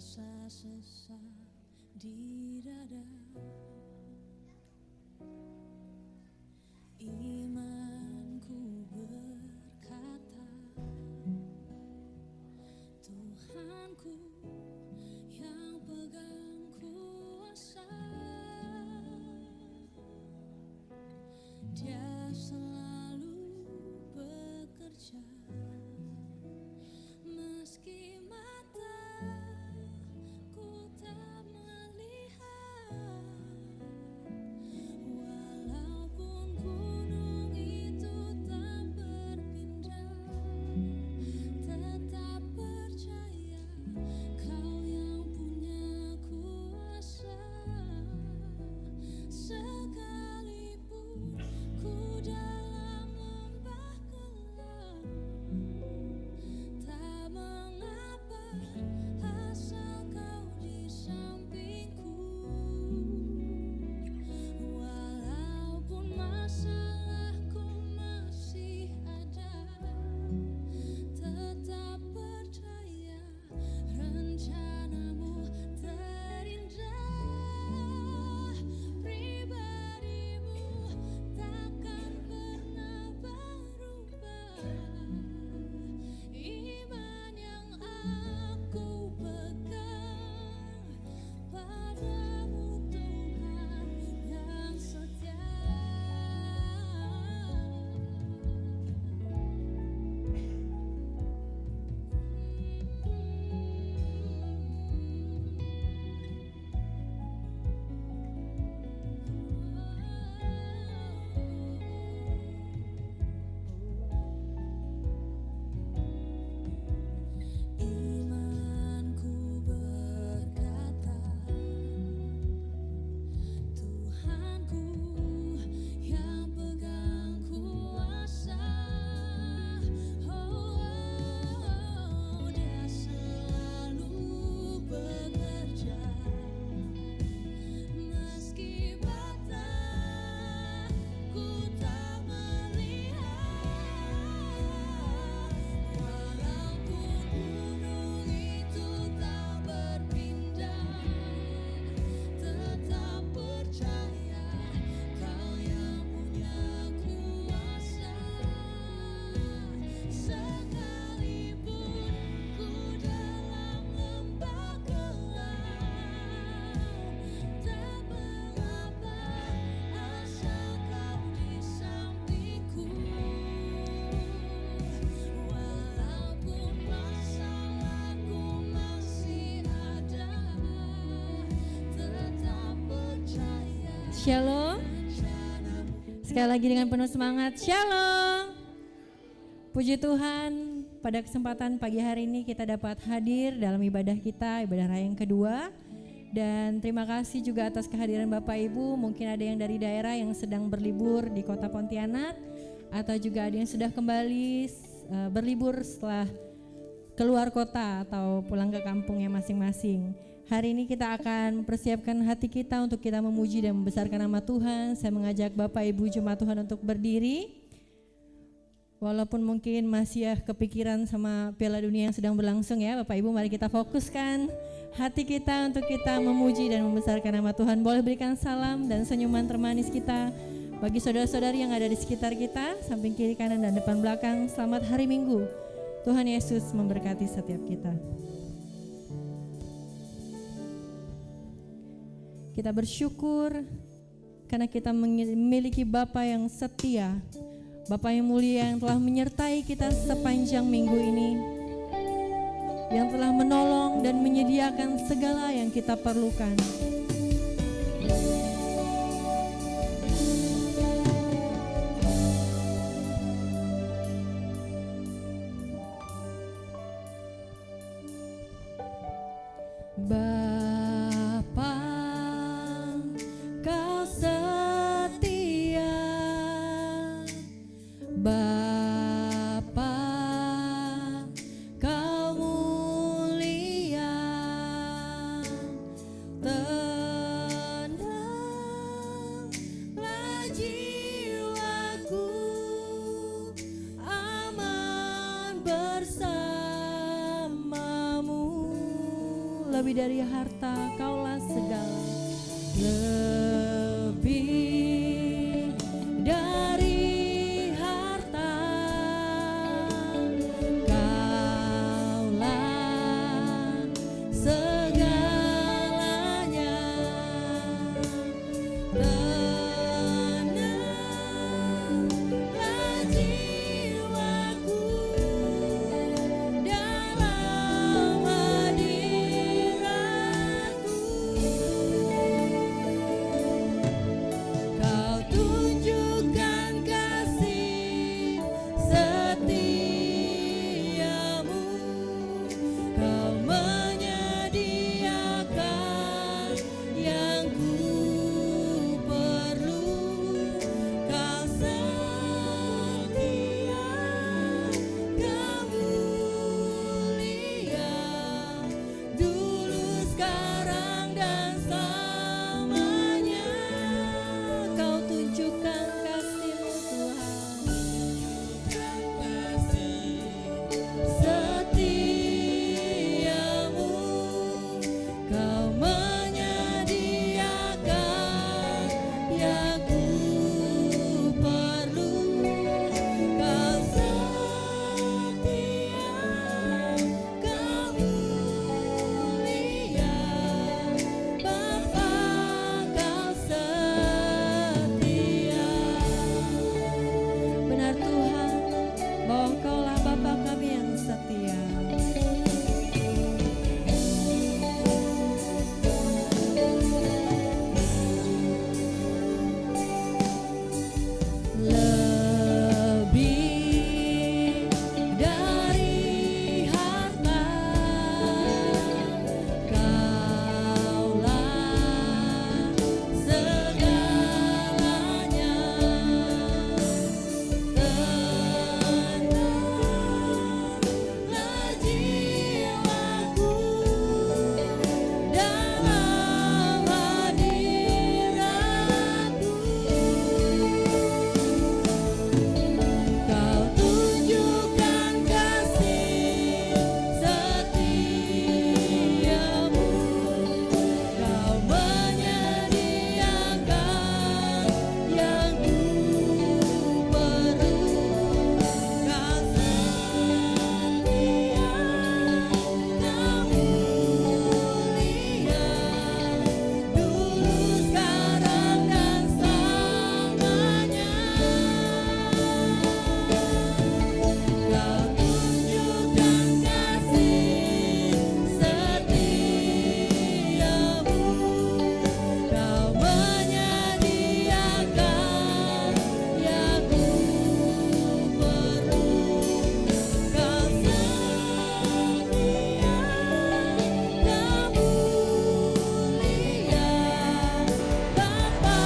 rasa sesak di dada. Imanku berkata, Tuhanku yang pegang kuasa. Dia selalu bekerja meski mataku tak melihat. Walaupun gunung itu tak berpindah, tetap percaya Kau yang punya kuasa. Sekalipun ku dalam lembah gelap, tak mengapa asal Kau di sampingku. Walaupun masalahku masih ada, tetap percaya rencanamu terindah. Pribadimu takkan pernah berubah. Iman yang aku pegang padamu, Tuhan yang setia. Imanku berkata, Tuhanku yang pegang kuasa. Dia selalu bekerja meski mataku tak melihat. Walaupun gunung itu tak berpindah, tetap percaya Kau yang punya kuasa. Sekalipun ku dalam lembah gelap, tak mengapa asal Kau di sampingku. Walaupun masalahku masih ada, tetap percaya. Shalom. Sekali lagi dengan penuh semangat, Shalom. Puji Tuhan, pada kesempatan pagi hari ini kita dapat hadir dalam ibadah kita, ibadah raya yang kedua. Dan terima kasih juga atas kehadiran Bapak Ibu. Mungkin ada yang dari daerah yang sedang berlibur di kota Pontianak, atau juga ada yang sudah kembali berlibur setelah keluar kota atau pulang ke kampungnya masing-masing. Hari ini kita akan mempersiapkan hati kita untuk kita memuji dan membesarkan nama Tuhan. Saya mengajak Bapak Ibu jemaat Tuhan untuk berdiri. Walaupun mungkin masih ya kepikiran sama Piala Dunia yang sedang berlangsung ya, Bapak Ibu, mari kita fokuskan hati kita untuk kita memuji dan membesarkan nama Tuhan. Boleh berikan salam dan senyuman termanis kita bagi saudara-saudari yang ada di sekitar kita, samping kiri, kanan, dan depan belakang. Selamat hari Minggu. Tuhan Yesus memberkati setiap kita. Kita bersyukur karena kita memiliki Bapa yang setia, Bapa yang mulia yang telah menyertai kita sepanjang minggu ini, yang telah menolong dan menyediakan segala yang kita perlukan. Bapa, Kau setia. Bapa, Kau mulia. lebih dari harta, Kaulah segala. Lebih dari harta, Kaulah segalanya. Tenanglah jiwaku dalam hadirat-Mu. Kau tunjukkan kasih setiamu, Kau menyediakan yang ku perlu. Kau setia, Kau mulia, dulu, sekarang, dan selamanya. Kau tunjukkan kasih-Mu Tuhan, setiamu, Kau menyediakan yang ku perlu. Kau setia, Kau mulia, Bapa, Kau setia. Benar Tuhan, bahwa Engkaulah Bapa kami yang setia. Lebih dari harta, Kaulah segalanya. Tenanglah jiwaku dalam hadirat-Mu. Kau tunjukkan kasih setiamu, Kau menyediakan yang ku perlu. Kau setia, Kau mulia, dulu, sekarang, dan selamanya. Kau tunjukkan kasih setiamu, Kau menyediakan yang ku perlu. Kau setia, Kau mulia, Bapa,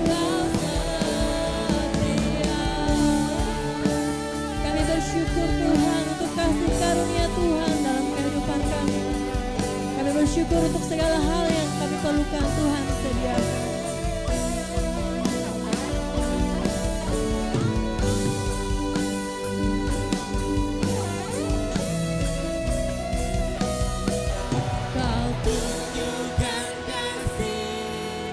Kau setia. Kami bersyukur Tuhan untuk kasih karunia Tuhan dalam kehidupan kami. Kami bersyukur untuk segala hal yang kami perlukan Tuhan sediakan. Kau tunjukkan kasih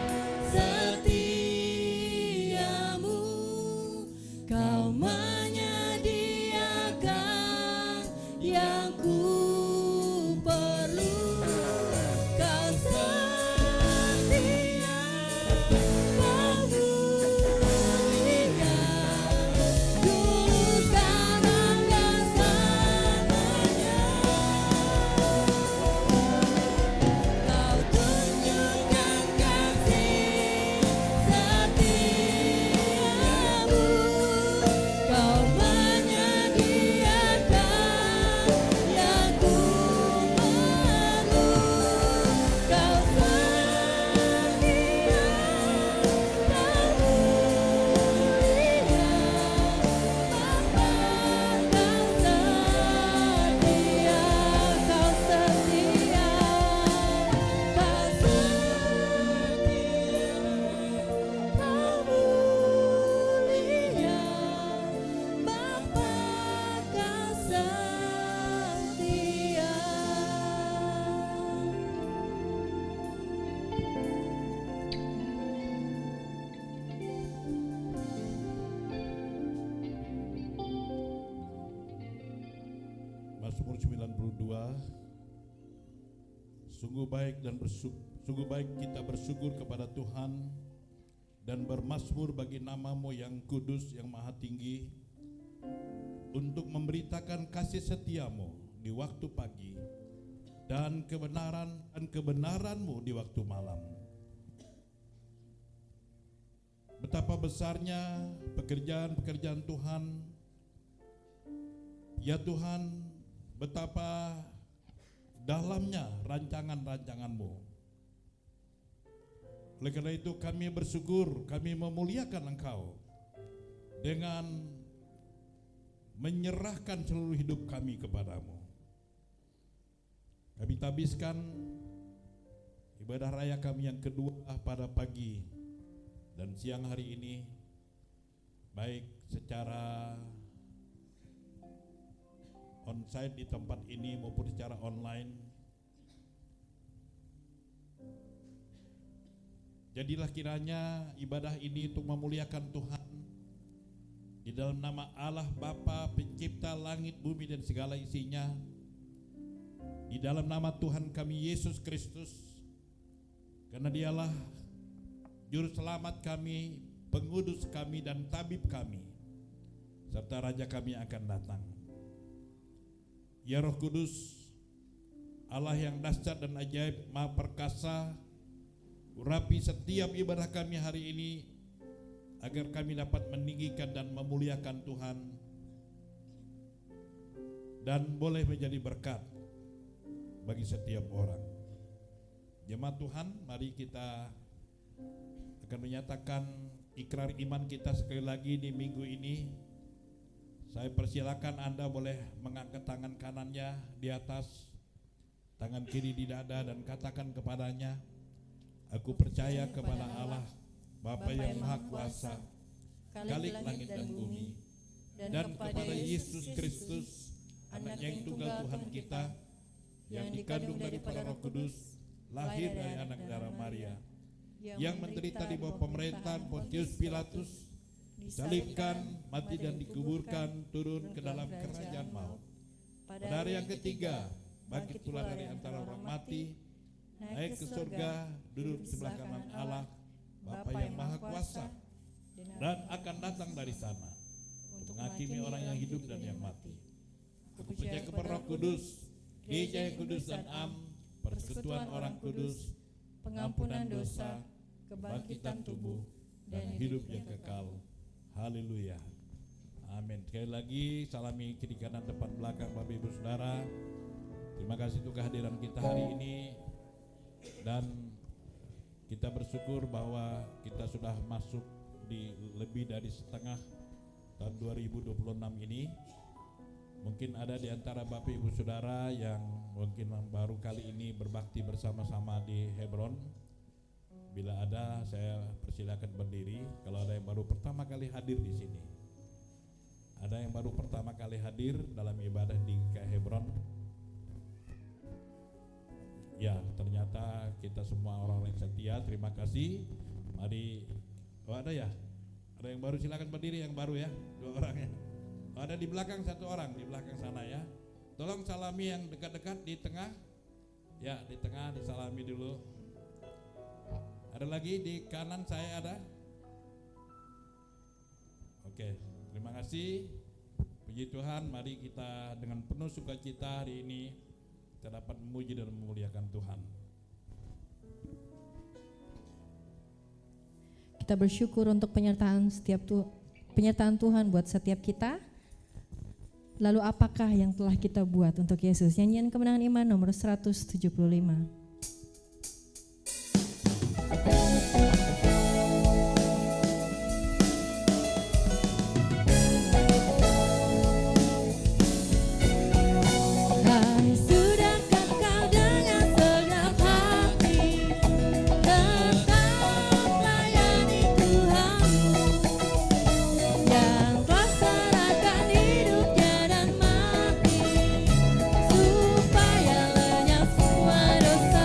setiamu, Kau menyediakan yang ku perlu. Kau Mazmur 92. Sungguh baik kita bersyukur kepada Tuhan dan bermazmur bagi nama-Mu yang kudus, yang maha tinggi, untuk memberitakan kasih setia-Mu di waktu pagi dan kebenaran-Mu di waktu malam. Betapa besarnya pekerjaan-pekerjaan Tuhan. Ya Tuhan, betapa dalamnya rancangan-rancangan-Mu. Oleh karena itu kami bersyukur, kami memuliakan Engkau dengan menyerahkan seluruh hidup kami kepadamu. Kami tabiskan ibadah raya kami yang kedua pada pagi dan siang hari ini, baik secara onsite di tempat ini maupun secara online. Jadilah kiranya ibadah ini untuk memuliakan Tuhan di dalam nama Allah Bapa pencipta langit bumi dan segala isinya, di dalam nama Tuhan kami Yesus Kristus, karena Dialah juru selamat kami, pengudus kami dan tabib kami, serta Raja kami akan datang. Ya Roh Kudus, Allah yang dahsyat dan ajaib, maha perkasa, urapi setiap ibadah kami hari ini, agar kami dapat meninggikan dan memuliakan Tuhan, dan boleh menjadi berkat bagi setiap orang. Jemaat Tuhan, mari kita akan menyatakan ikrar iman kita sekali lagi di minggu ini. Saya persilakan Anda boleh mengangkat tangan kanannya di atas, tangan kiri di dada, dan katakan kepadanya, aku percaya kepada Allah Bapa yang Maha Kuasa, Khalik langit dan bumi, dan kepada Yesus Kristus, Anaknya yang tunggal Tuhan kita, yang dikandung daripada Roh Kudus, lahir dari anak darah Maria, yang menderita di bawah pemerintahan Pontius Pilatus, disalibkan, mati dan dikuburkan, turun ke dalam kerajaan maut. Pada hari yang ketiga, bangkit pula dari antara orang mati, naik ke surga, duduk sebelah kanan Allah, Bapa yang Maha Kuasa, dan akan datang dari sana untuk menghakimi orang yang hidup dan yang mati. Aku percaya kepada Roh Kudus, Gereja yang kudus dan am, persekutuan orang kudus, pengampunan dosa, kebangkitan tubuh, dan hidup yang kekal. Haleluya. Amin. Sekali lagi salami kiri kanan depan belakang Bapak Ibu Saudara. Terima kasih untuk kehadiran kita hari ini, dan kita bersyukur bahwa kita sudah masuk di lebih dari setengah tahun 2026 ini. Mungkin ada di antara Bapak Ibu Saudara yang mungkin baru kali ini berbakti bersama-sama di Hebron. Bila ada, saya persilakan berdiri. Kalau ada yang baru pertama kali hadir di sini, ada yang baru pertama kali hadir dalam ibadah di Hebron. Ya, ternyata kita semua orang yang setia. Terima kasih. Mari, ada ya? Ada yang baru, silakan berdiri yang baru ya, 2 orang ya. Ada di belakang 1 orang, di belakang sana ya. Tolong salami yang dekat-dekat di tengah. Ya, di tengah disalami dulu. Ada lagi di kanan saya ada. Oke, terima kasih. Puji Tuhan, mari kita dengan penuh sukacita hari ini kita dapat memuji dan memuliakan Tuhan. Kita bersyukur untuk penyertaan Tuhan buat setiap kita. Lalu apakah yang telah kita buat untuk Yesus? Nyanyian Kemenangan Iman nomor 175. Supaya lenyap semua dosa.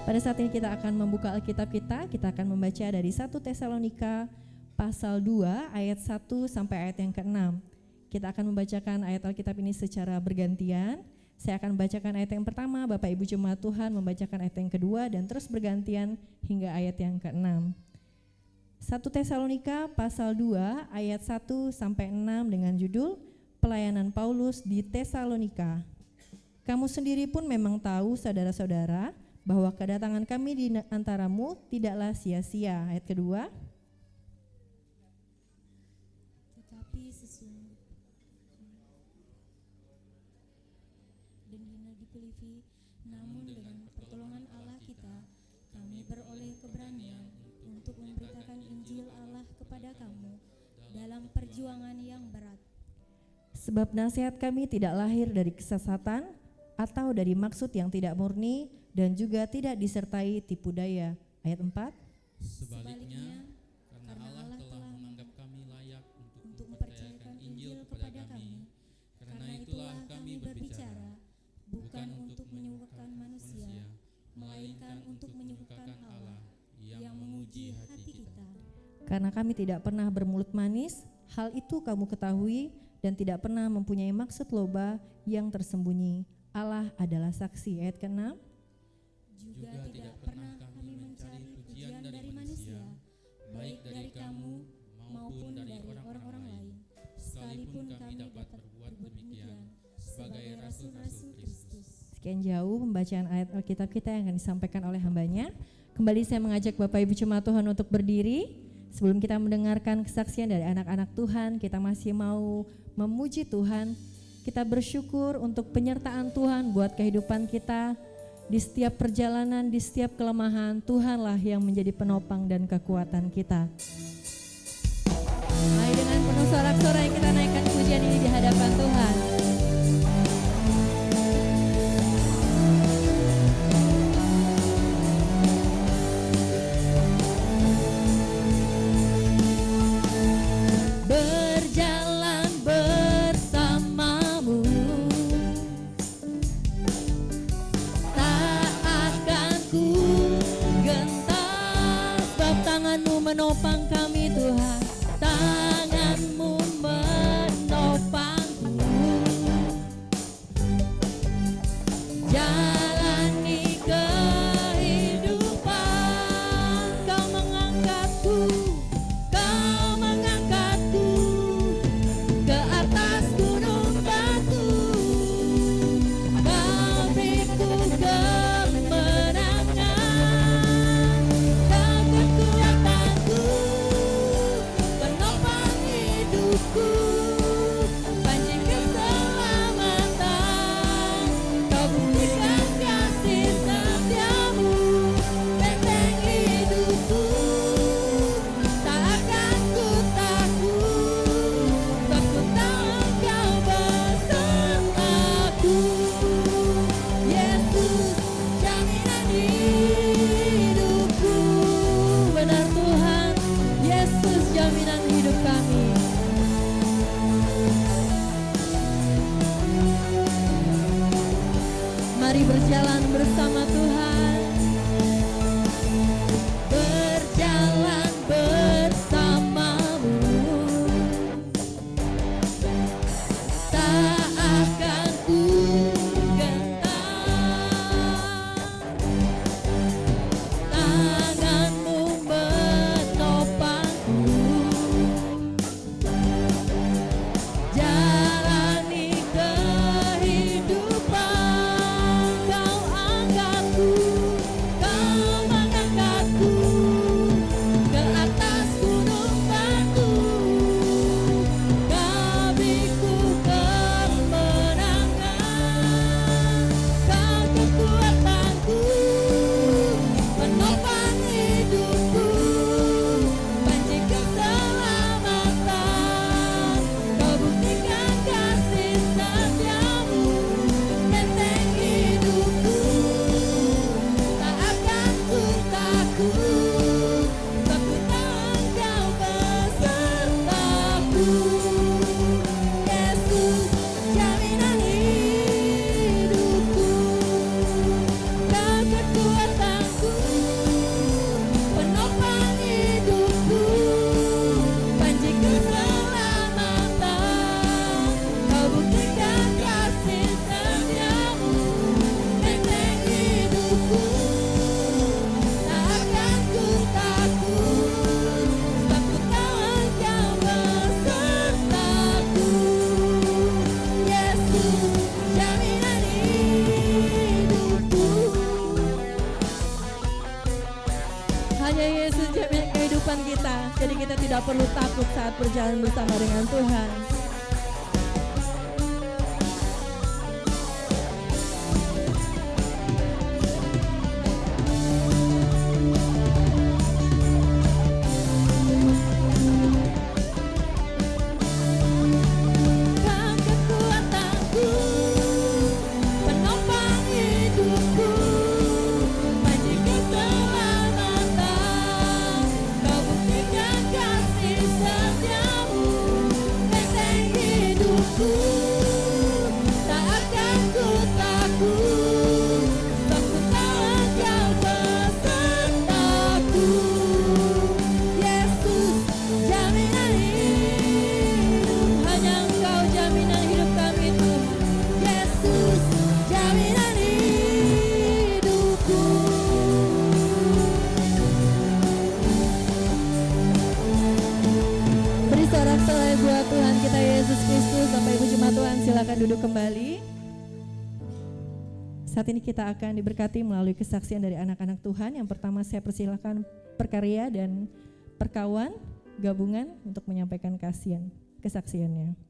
Pada saat ini kita akan membuka Alkitab kita akan membaca dari 1 Tesalonika pasal 2 ayat 1 sampai ayat yang ke-6. Kita akan membacakan ayat Alkitab ini secara bergantian. Saya akan membacakan ayat yang pertama, Bapak Ibu Jemaat Tuhan membacakan ayat yang kedua dan terus bergantian hingga ayat yang ke-6. 1 Tesalonika pasal 2 ayat 1 sampai 6 dengan judul Pelayanan Paulus di Tesalonika. Kamu sendiri pun memang tahu, saudara-saudara, bahwa kedatangan kami di antaramu tidaklah sia-sia. Ayat kedua. Tetapi sesungguhnya dan hina di Filipi, namun dengan pertolongan Allah kita, kami beroleh keberanian untuk memberitakan Injil Allah kepada kamu dalam perjuangan yang berat. Sebab nasihat kami tidak lahir dari kesesatan atau dari maksud yang tidak murni dan juga tidak disertai tipu daya. Ayat 4. Sebaliknya, karena Allah telah menganggap kami layak untuk mempercayakan Injil kepada kami, karena itulah kami berbicara, bukan untuk menyuguhkan manusia, melainkan untuk menyuguhkan Allah yang menguji hati kita. Karena kami tidak pernah bermulut manis, hal itu kamu ketahui, dan tidak pernah mempunyai maksud loba yang tersembunyi. Allah adalah saksi. Ayat ke-6. Juga tidak pernah kami mencari pujian dari manusia, baik dari kamu maupun dari orang-orang lain, sekalipun kami dapat berbuat demikian sebagai rasul-rasul Kristus. Sekian jauh pembacaan ayat Alkitab kita yang akan disampaikan oleh hambanya. Kembali saya mengajak Bapak Ibu Jemaat Tuhan untuk berdiri. Sebelum kita mendengarkan kesaksian dari anak-anak Tuhan, kita masih mau memuji Tuhan. Kita bersyukur untuk penyertaan Tuhan buat kehidupan kita. Di setiap perjalanan, di setiap kelemahan, Tuhanlah yang menjadi penopang dan kekuatan kita. Mari dengan penuh sorak-sorai kita naikkan pujian ini di hadapan Tuhan. Berjalan bersamamu, tak akan ku gentar, sebab tanganmu menopang kami Tuhan, tanganmu menopangku. Jalani kehidupan, kau mengangkatku ke atas gunung batu, kau beriku kemenangan, kau kekuatanku, penopang hidupku, pancing keselamatan, kau buktikan kasih setiamu, benteng hidupku, tak akan ku takut, sebab ku tahu Engkau besertaku. Yesus, jaminan hidupku, benar Tuhan, Yesus jaminan hidup kami. Mari berjalan bersama Tuhan. Berjalan bersamamu, tak akan ku gentar, tanganmu menopangku, jalani kehidupan, kau angkat perlu takut saat berjalan bersama dengan Tuhan. Silakan duduk kembali. Saat ini kita akan diberkati melalui kesaksian dari anak-anak Tuhan. Yang pertama saya persilakan Perkarya dan Perkawan gabungan untuk menyampaikan kesaksiannya.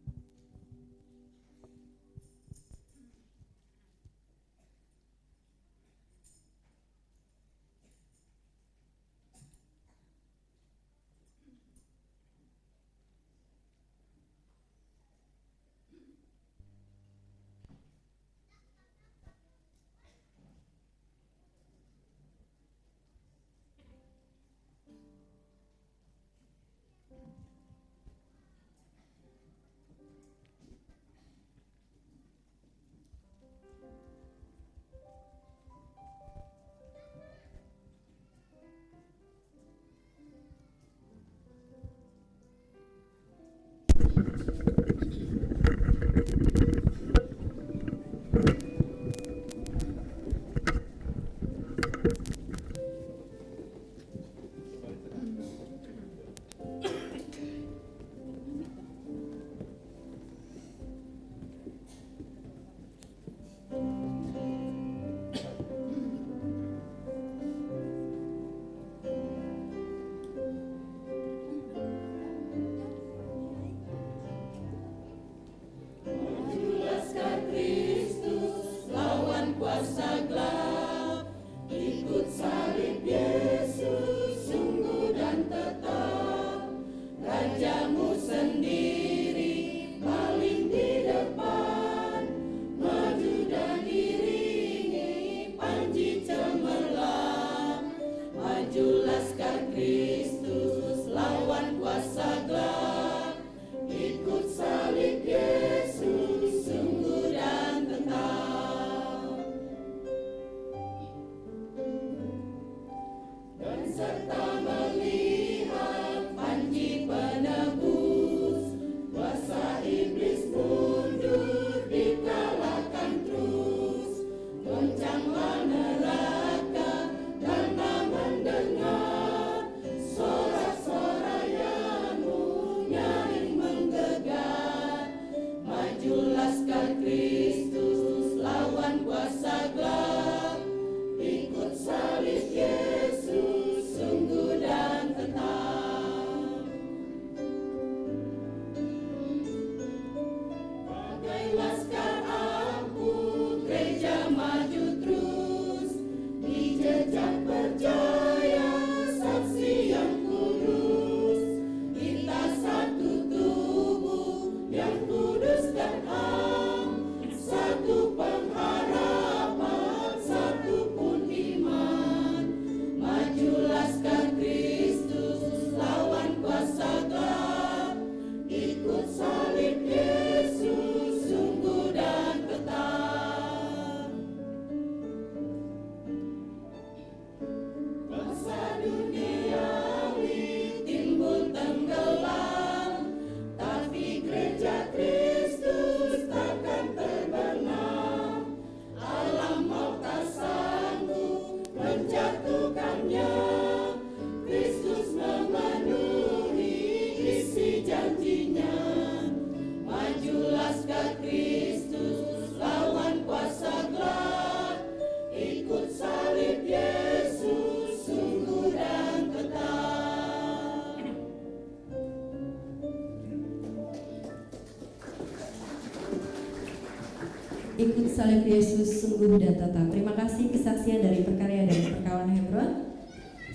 ikut salib Yesus sungguh dan tetap. Terima kasih kesaksian dari Perkarya dan Perkawan Hebron.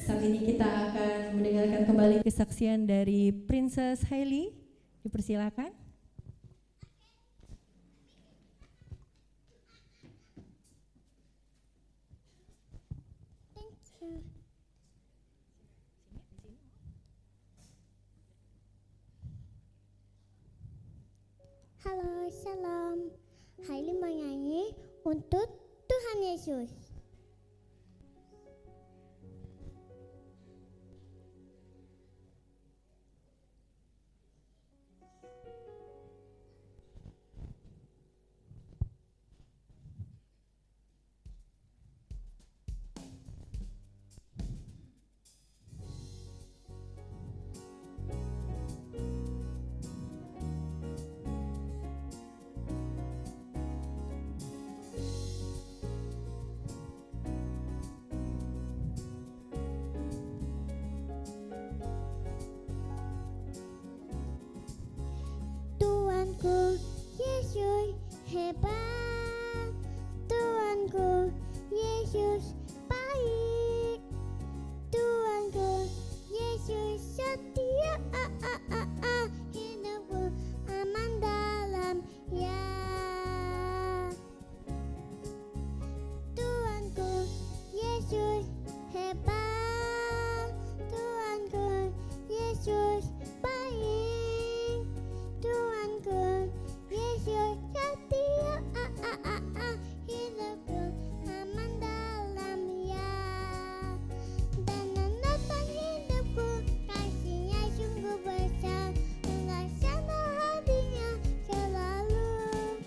Saat ini kita akan mendengarkan kembali kesaksian dari Princess Hailey. Dipersilakan. Halo, shalom. Hailey menyanyi untuk Tuhan Yesus. Tuanku Yesus hebat, Tuanku Yesus baik, Tuanku Yesus setia, hidupku aman dalam Ya. Tuanku Yesus hebat, Tuanku Yesus baik, Tuanku Yesus setia, hidupku aman dalam Ya. Dan menonton hidupku, kasihnya sungguh besar, melaksana hadinya selalu.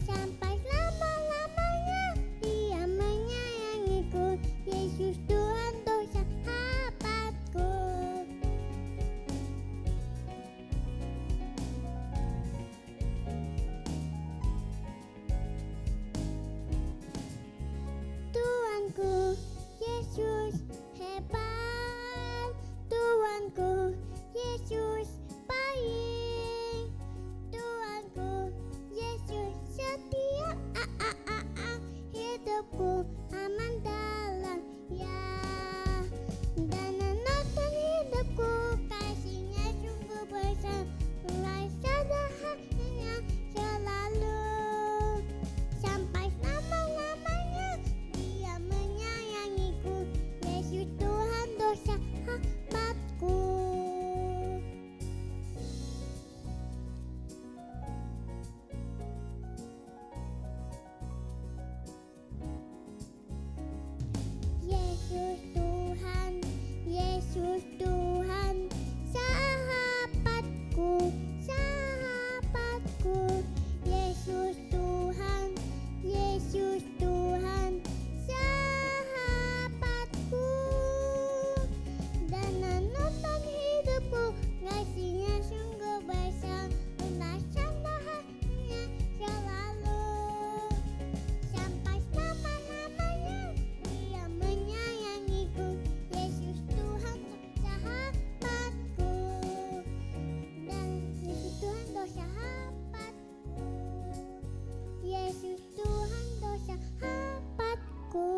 Sampai selama-lamanya Dia menyayangiku, Yesus Tuhan tuh sahabatku. Tuanku Yesus hebat, Tuanku Yesus baik, Tuanku Yesus setia, hidupku aman dalam Ya. Dan menonton hidupku, kasihnya sungguh besar, melaksana hatinya selalu. Sampai selama-lamanya Dia menyayangiku, Yesus Tuhan tuh sahabatku. Yesus Tuhan, Yesus Tuhan, sahabatku, sahabatku. Yesus Tuhan, Yesus Tuhan, sahabatku. Dan menonton hidupku, kasihnya sungguh besar, melaksana hatinya selalu. Sampai selama-lamanya Dia menyayangiku, Yesus Tuhan sahabatku. Dan Yesus Tuhan tuh sahabatku, Yesus Tuhan tuh sahabatku.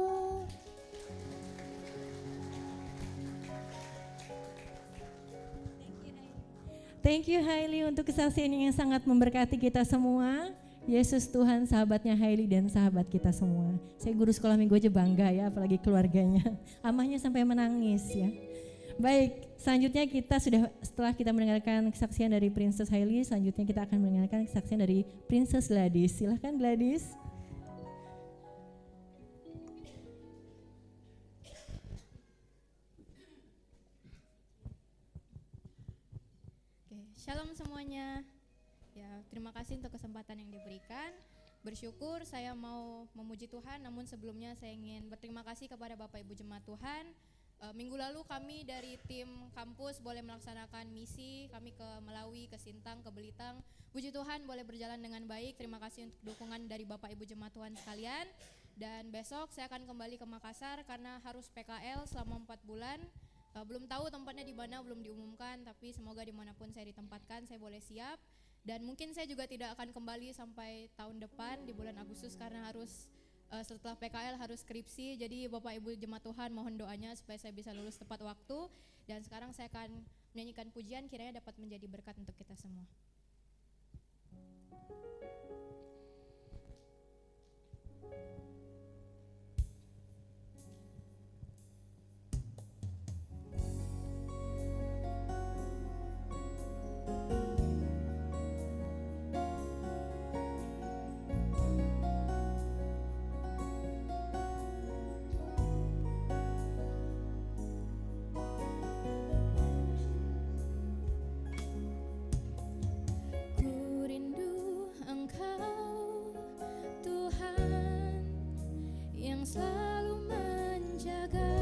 Thank you Hailey untuk kesaksian yang sangat memberkati kita semua. Yesus Tuhan sahabatnya Hailey dan sahabat kita semua. Saya guru sekolah minggu aja bangga ya, apalagi keluarganya. Amahnya sampai menangis ya. Baik, selanjutnya setelah kita mendengarkan kesaksian dari Princess Hailey, selanjutnya kita akan mendengarkan kesaksian dari Princess Gladys. Silahkan Gladys. Oke, shalom semuanya. Ya, terima kasih untuk kesempatan yang diberikan. Bersyukur saya mau memuji Tuhan, namun sebelumnya saya ingin berterima kasih kepada Bapak Ibu Jemaat Tuhan. Minggu lalu kami dari tim kampus boleh melaksanakan misi, kami ke Melawi, ke Sintang, ke Belitang. Puji Tuhan boleh berjalan dengan baik. Terima kasih untuk dukungan dari Bapak Ibu Jemaat Tuhan sekalian. Dan besok saya akan kembali ke Makassar karena harus PKL selama 4 bulan. Belum tahu tempatnya di mana, belum diumumkan, tapi semoga dimanapun saya ditempatkan saya boleh siap. Dan mungkin saya juga tidak akan kembali sampai tahun depan di bulan Agustus karena harus setelah PKL harus skripsi. Jadi Bapak Ibu jemaat Tuhan mohon doanya supaya saya bisa lulus tepat waktu. Dan sekarang saya akan menyanyikan pujian, kiranya dapat menjadi berkat untuk kita semua. Ku rindu Engkau, Tuhan, yang selalu menjaga,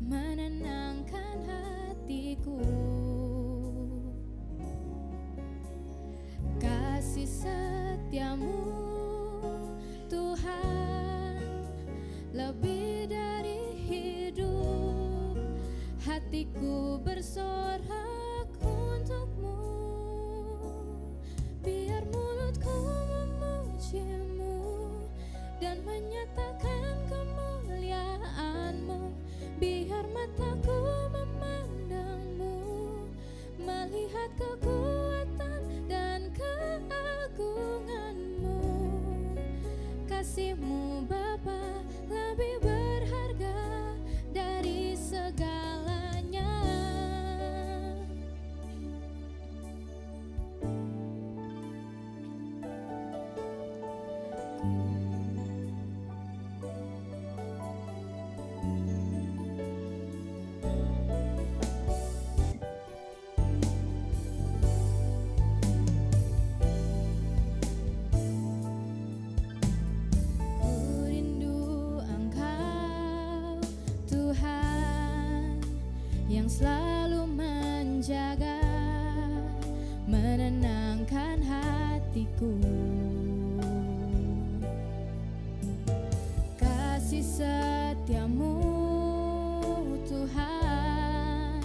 menenangkan hatiku. Kasih setiamu, Tuhan, lebih dari hidup, hatiku bersorak untukmu. Biar mulutku memujimu dan menyatakan kemuliaanmu. Biar mataku memandangmu, melihat kekuatan dan keagunganmu. Kasih-Mu Bapa lebih berharga dari segalanya. Ku rindu Engkau, Tuhan, yang selalu menjaga, menenangkan hatiku. Kasih setiamu, Tuhan,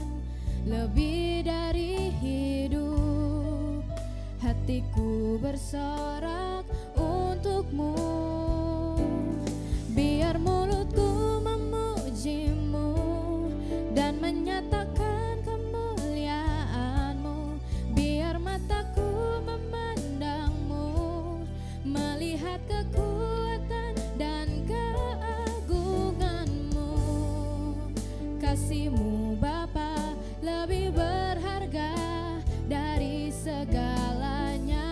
lebih dari hidup, hatiku bersorak untukmu. Biar mulutku memujimu dan menyatakan kemuliaanmu. Biar mataku memandangmu, melihat kekuatan dan keagunganmu. Kasih-Mu Bapa lebih berharga dari segalanya.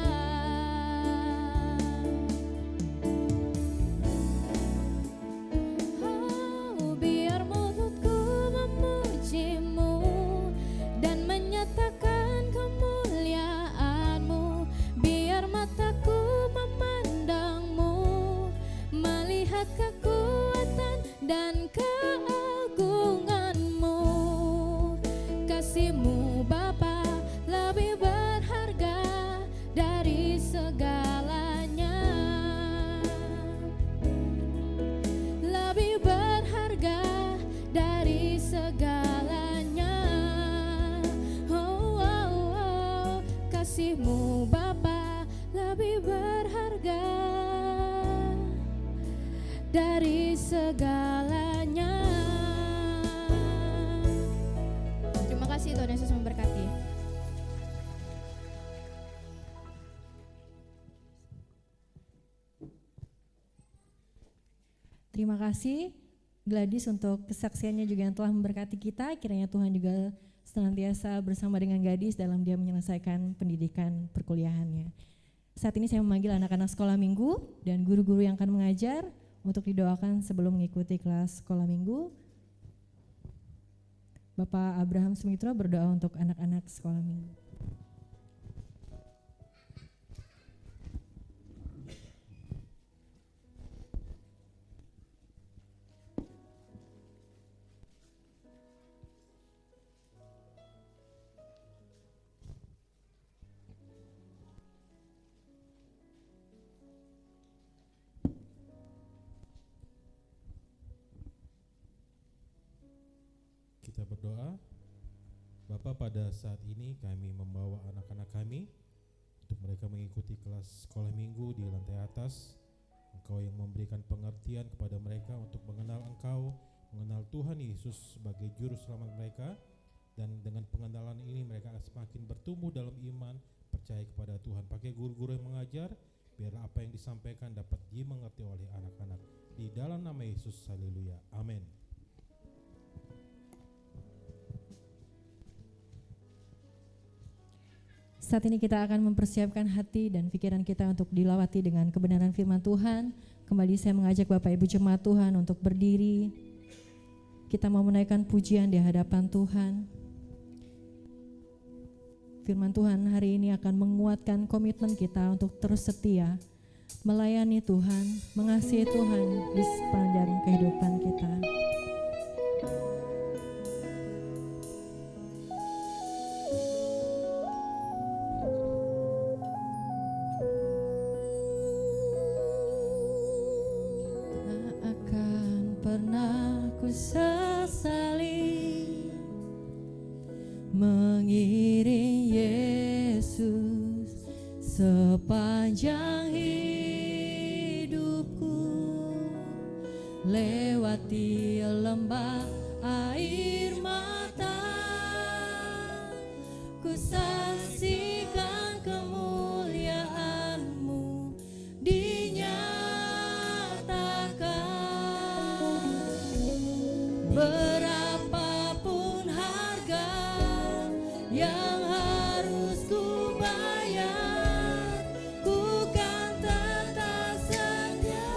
Oh, biar mulutku memujimu dan menyatakan kemuliaanmu. Biar mataku memandangmu, melihat kekuatan dan keagunganmu. Kasih-Mu Bapa lebih berharga dari segalanya. Lebih berharga dari segalanya. Oh, oh, oh. Kasih-Mu Bapa lebih berharga dari segalanya. Terima kasih, Tuhan Yesus memberkati. Terima kasih Gladys untuk kesaksiannya juga yang telah memberkati kita. Kiranya Tuhan juga senantiasa bersama dengan Gadis dalam dia menyelesaikan pendidikan perkuliahannya. Saat ini saya memanggil anak-anak sekolah minggu dan guru-guru yang akan mengajar untuk didoakan sebelum mengikuti kelas sekolah minggu. Bapak Abraham Sumitro berdoa untuk anak-anak sekolah minggu. Kita berdoa. Bapa, pada saat ini kami membawa anak-anak kami mereka mengikuti kelas sekolah minggu di lantai atas. Engkau yang memberikan pengertian kepada mereka untuk mengenal Engkau, mengenal Tuhan Yesus sebagai juru selamat mereka, dan dengan pengenalan ini mereka akan semakin bertumbuh dalam iman, percaya kepada Tuhan. Pakai guru-guru yang mengajar, biar apa yang disampaikan dapat dimengerti oleh anak-anak. Di dalam nama Yesus, haleluya, amin. Saat ini kita akan mempersiapkan hati dan pikiran kita untuk dilawati dengan kebenaran firman Tuhan. Kembali saya mengajak Bapak Ibu jemaat Tuhan untuk berdiri. Kita mau menaikkan pujian di hadapan Tuhan. Firman Tuhan hari ini akan menguatkan komitmen kita untuk terus setia melayani Tuhan, mengasihi Tuhan di sepanjang kehidupan kita. Sesali mengiring Yesus sepanjang hidupku, lewati lembah air mata, ku saksikan kemuliaan-Mu berapapun harga yang harus ku bayar, ku kan tetap setia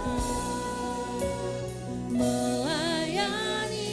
melayani.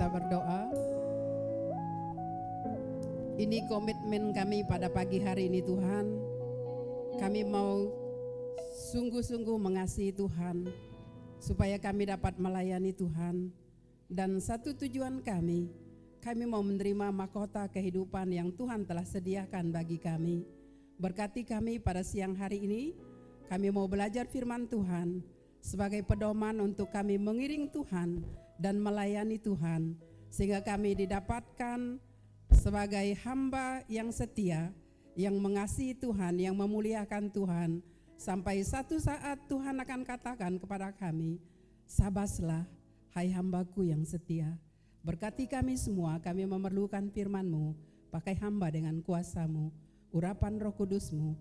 kita berdoa. Ini komitmen kami pada pagi hari ini Tuhan. Kami mau sungguh-sungguh mengasihi Tuhan, supaya kami dapat melayani Tuhan. Dan satu tujuan kami mau menerima mahkota kehidupan yang Tuhan telah sediakan bagi kami. Berkati kami pada siang hari ini. Kami mau belajar firman Tuhan sebagai pedoman untuk kami mengiring Tuhan dan melayani Tuhan, sehingga kami didapatkan sebagai hamba yang setia, yang mengasihi Tuhan, yang memuliakan Tuhan, sampai satu saat Tuhan akan katakan kepada kami, "Sabaslah, hai hambaku yang setia." Berkati kami semua, kami memerlukan firman-Mu, pakai hamba dengan kuasa-Mu, urapan Roh Kudus-Mu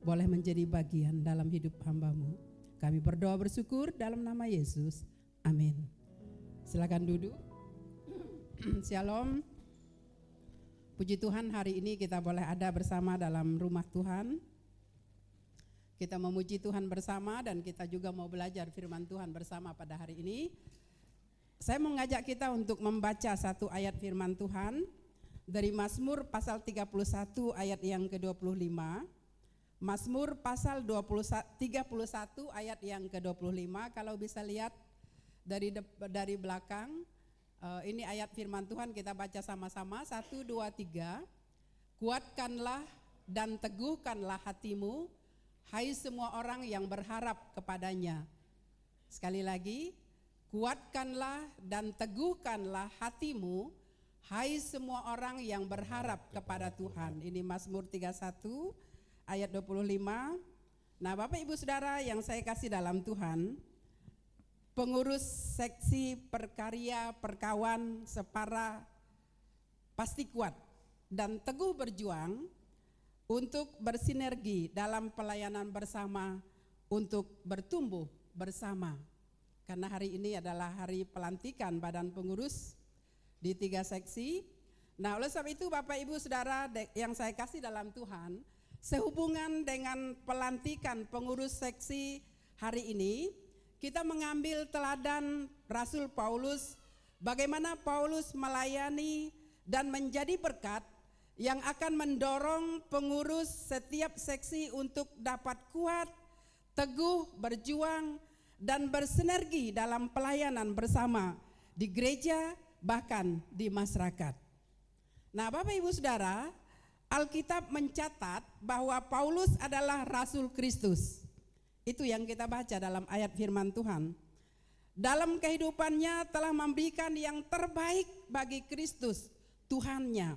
boleh menjadi bagian dalam hidup hamba-Mu. Kami berdoa bersyukur dalam nama Yesus, amin. Silakan duduk. Shalom. Puji Tuhan, hari ini kita boleh ada bersama dalam rumah Tuhan. Kita memuji Tuhan bersama dan kita juga mau belajar firman Tuhan bersama pada hari ini. Saya mengajak kita untuk membaca satu ayat firman Tuhan dari Mazmur pasal 31 ayat yang ke-25. Mazmur pasal 31 ayat yang ke-25. Kalau bisa lihat dari belakang, ini ayat firman Tuhan, kita baca sama-sama. 1, 2, 3. Kuatkanlah dan teguhkanlah hatimu, hai semua orang yang berharap kepadanya. Sekali lagi, kuatkanlah dan teguhkanlah hatimu, hai semua orang yang berharap kepada Tuhan. Ini Mazmur 31 ayat 25. Nah, Bapak Ibu Saudara yang saya kasih dalam Tuhan, pengurus seksi perkarya perkawan separa pasti kuat dan teguh berjuang untuk bersinergi dalam pelayanan bersama, untuk bertumbuh bersama. Karena hari ini adalah hari pelantikan badan pengurus di 3 seksi. Nah, oleh sebab itu Bapak Ibu Saudara yang saya kasih dalam Tuhan, sehubungan dengan pelantikan pengurus seksi hari ini, kita mengambil teladan Rasul Paulus, bagaimana Paulus melayani dan menjadi berkat yang akan mendorong pengurus setiap seksi untuk dapat kuat, teguh, berjuang, dan bersinergi dalam pelayanan bersama di gereja bahkan di masyarakat. Nah, Bapak Ibu Saudara, Alkitab mencatat bahwa Paulus adalah Rasul Kristus. Itu yang kita baca dalam ayat firman Tuhan. Dalam kehidupannya telah memberikan yang terbaik bagi Kristus, Tuhannya.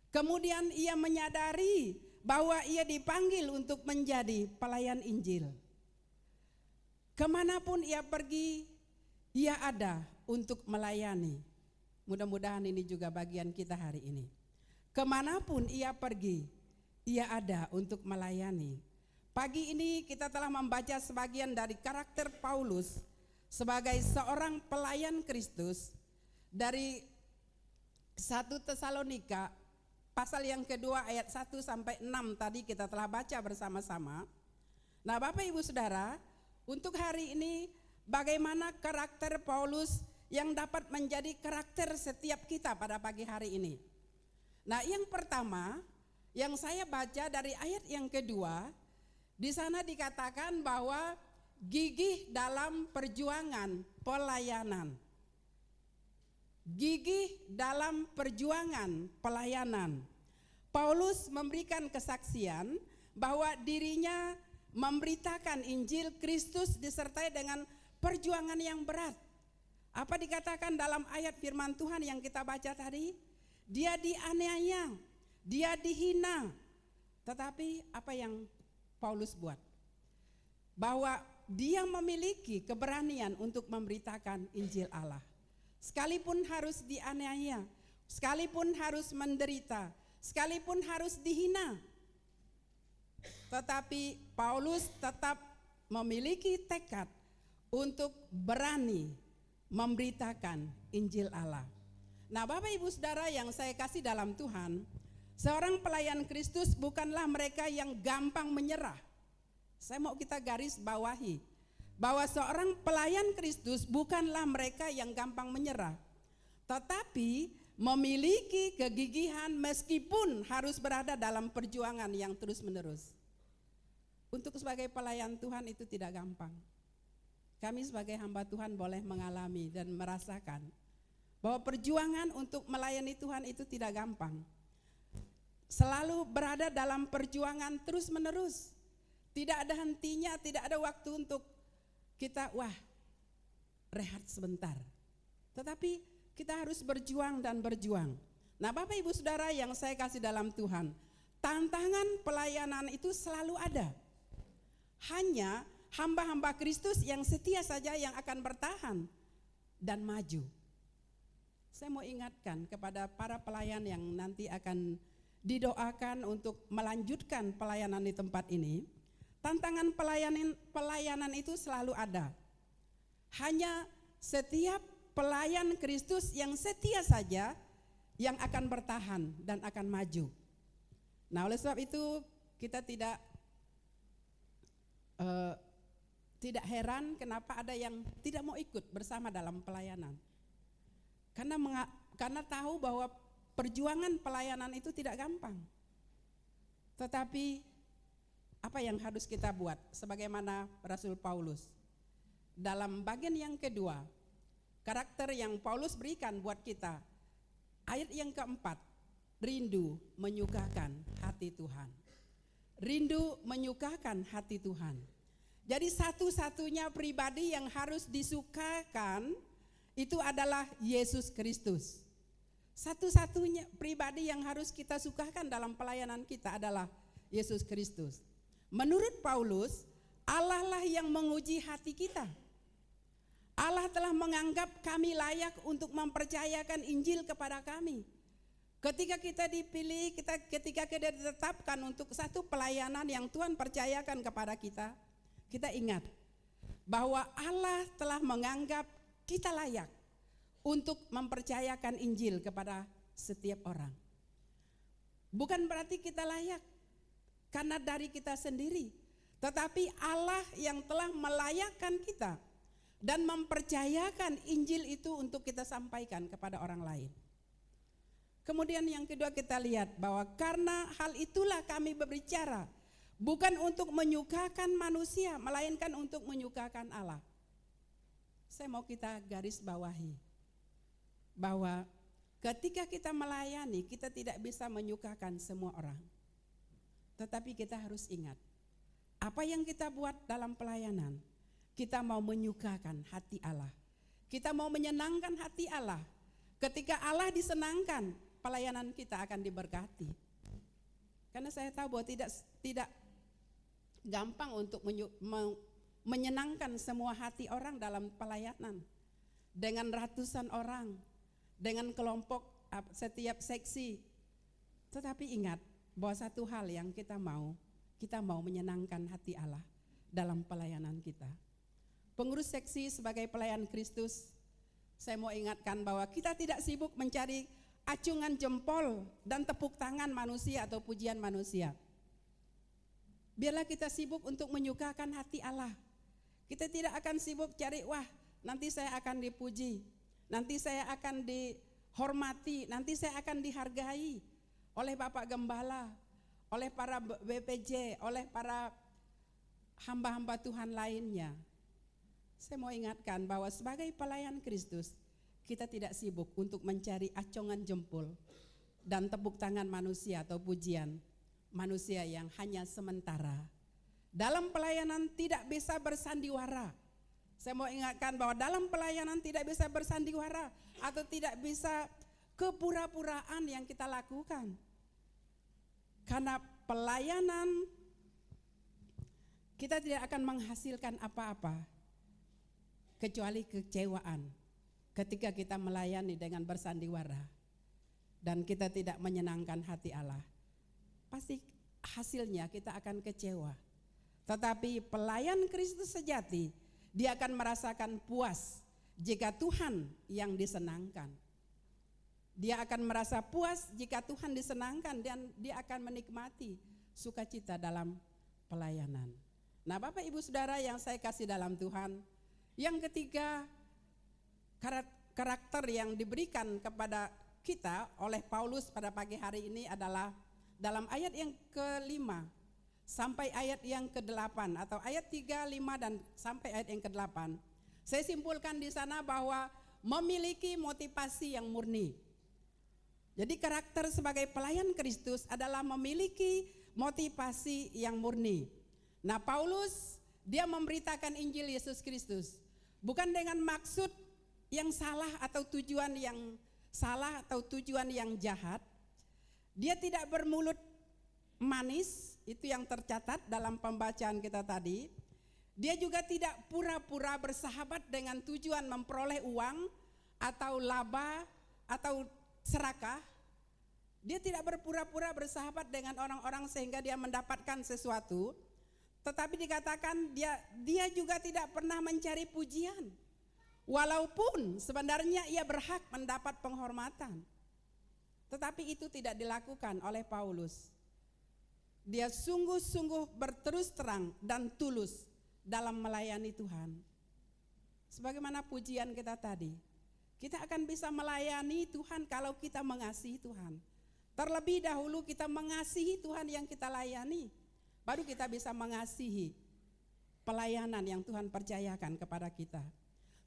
Kemudian ia menyadari bahwa ia dipanggil untuk menjadi pelayan Injil. Kemanapun ia pergi, ia ada untuk melayani. Mudah-mudahan ini juga bagian kita hari ini. Kemanapun ia pergi, ia ada untuk melayani. Pagi ini kita telah membaca sebagian dari karakter Paulus sebagai seorang pelayan Kristus dari 1 Tesalonika pasal yang kedua ayat 1 sampai 6 tadi kita telah baca bersama-sama. Nah, Bapak Ibu Saudara, untuk hari ini bagaimana karakter Paulus yang dapat menjadi karakter setiap kita pada pagi hari ini. Nah, yang pertama yang saya baca dari ayat yang kedua, di sana dikatakan bahwa gigih dalam perjuangan pelayanan. Gigih dalam perjuangan pelayanan. Paulus memberikan kesaksian bahwa dirinya memberitakan Injil Kristus disertai dengan perjuangan yang berat. Apa dikatakan dalam ayat firman Tuhan yang kita baca tadi? Dia dianiaya, dia dihina. Tetapi apa yang Paulus buat? Bahwa dia memiliki keberanian untuk memberitakan Injil Allah. Sekalipun harus dianiaya, sekalipun harus menderita, sekalipun harus dihina. Tetapi Paulus tetap memiliki tekad untuk berani memberitakan Injil Allah. Nah, Bapak Ibu Saudara yang saya kasih dalam Tuhan, seorang pelayan Kristus bukanlah mereka yang gampang menyerah. Saya mau kita garis bawahi bahwa seorang pelayan Kristus bukanlah mereka yang gampang menyerah. tetapi memiliki kegigihan meskipun harus berada dalam perjuangan yang terus-menerus. Untuk sebagai pelayan Tuhan itu tidak gampang. Kami sebagai hamba Tuhan boleh mengalami dan merasakan bahwa perjuangan untuk melayani Tuhan itu tidak gampang. Selalu berada dalam perjuangan terus-menerus. Tidak ada hentinya, tidak ada waktu untuk kita rehat sebentar. Tetapi kita harus berjuang dan berjuang. Nah, Bapak Ibu Saudara yang saya kasih dalam Tuhan, tantangan pelayanan itu selalu ada. Hanya hamba-hamba Kristus yang setia saja yang akan bertahan dan maju. Saya mau ingatkan kepada para pelayan yang nanti akan didoakan untuk melanjutkan pelayanan di tempat ini. Tantangan pelayanan itu selalu ada. Hanya setiap pelayan Kristus yang setia saja yang akan bertahan dan akan maju. Nah, oleh sebab itu kita tidak heran kenapa ada yang tidak mau ikut bersama dalam pelayanan. Karena tahu bahwa perjuangan pelayanan itu tidak gampang. Tetapi apa yang harus kita buat? Sebagaimana Rasul Paulus. Dalam bagian yang kedua, karakter yang Paulus berikan buat kita. Ayat yang keempat, rindu menyukakan hati Tuhan. Rindu menyukakan hati Tuhan. Jadi satu-satunya pribadi yang harus disukakan itu adalah Yesus Kristus. Satu-satunya pribadi yang harus kita sukakan dalam pelayanan kita adalah Yesus Kristus. Menurut Paulus, Allah lah yang menguji hati kita. Allah telah menganggap kami layak untuk mempercayakan Injil kepada kami. Ketika kita dipilih, ketika kita ditetapkan untuk satu pelayanan yang Tuhan percayakan kepada kita, kita ingat bahwa Allah telah menganggap kita layak untuk mempercayakan Injil kepada setiap orang. Bukan berarti kita layak karena dari kita sendiri, tetapi Allah yang telah melayakkan kita dan mempercayakan Injil itu untuk kita sampaikan kepada orang lain. Kemudian yang kedua kita lihat bahwa karena hal itulah kami berbicara, bukan untuk menyukakan manusia, melainkan untuk menyukakan Allah. Saya mau kita garis bawahi bahwa ketika kita melayani, kita tidak bisa menyukakan semua orang. Tetapi kita harus ingat, apa yang kita buat dalam pelayanan, kita mau menyukakan hati Allah. Kita mau menyenangkan hati Allah. Ketika Allah disenangkan, pelayanan kita akan diberkati. Karena saya tahu bahwa tidak gampang untuk menyenangkan semua hati orang dalam pelayanan. Dengan ratusan orang, dengan kelompok setiap seksi. Tetapi ingat bahwa satu hal yang kita mau menyenangkan hati Allah dalam pelayanan kita. Pengurus seksi sebagai pelayan Kristus, saya mau ingatkan bahwa kita tidak sibuk mencari acungan jempol dan tepuk tangan manusia atau pujian manusia. Biarlah kita sibuk untuk menyukakan hati Allah. Kita tidak akan sibuk cari, nanti saya akan dipuji, nanti saya akan dihormati, nanti saya akan dihargai oleh Bapak Gembala, oleh para BPJ, oleh para hamba-hamba Tuhan lainnya. Saya mau ingatkan bahwa sebagai pelayan Kristus, kita tidak sibuk untuk mencari acongan jempol dan tepuk tangan manusia atau pujian manusia yang hanya sementara. Dalam pelayanan tidak bisa bersandiwara. Saya mau ingatkan bahwa dalam pelayanan tidak bisa bersandiwara atau tidak bisa kepura-puraan yang kita lakukan. Karena pelayanan kita tidak akan menghasilkan apa-apa kecuali kecewaan ketika kita melayani dengan bersandiwara dan kita tidak menyenangkan hati Allah. Pasti hasilnya kita akan kecewa. Tetapi pelayan Kristus sejati, dia akan merasakan puas jika Tuhan yang disenangkan. Dia akan merasa puas jika Tuhan disenangkan dan dia akan menikmati sukacita dalam pelayanan. Nah, Bapak Ibu Saudara yang saya kasih dalam Tuhan, yang ketiga, karakter yang diberikan kepada kita oleh Paulus pada pagi hari ini adalah dalam ayat yang ke-5 sampai ayat yang ke-8 atau ayat 3, 5 dan sampai ayat yang ke-8. Saya simpulkan di sana bahwa memiliki motivasi yang murni. Jadi karakter sebagai pelayan Kristus adalah memiliki motivasi yang murni. Nah, Paulus dia memberitakan Injil Yesus Kristus bukan dengan maksud yang salah atau tujuan yang salah atau tujuan yang jahat. Dia tidak bermulut manis, itu yang tercatat dalam pembacaan kita tadi. Dia juga tidak pura-pura bersahabat dengan tujuan memperoleh uang atau laba atau serakah. Dia tidak berpura-pura bersahabat dengan orang-orang sehingga dia mendapatkan sesuatu. Tetapi dikatakan dia juga tidak pernah mencari pujian. Walaupun sebenarnya ia berhak mendapat penghormatan. Tetapi itu tidak dilakukan oleh Paulus. Dia sungguh-sungguh berterus terang dan tulus dalam melayani Tuhan. Sebagaimana pujian kita tadi, kita akan bisa melayani Tuhan kalau kita mengasihi Tuhan. Terlebih dahulu kita mengasihi Tuhan yang kita layani, baru kita bisa mengasihi pelayanan yang Tuhan percayakan kepada kita.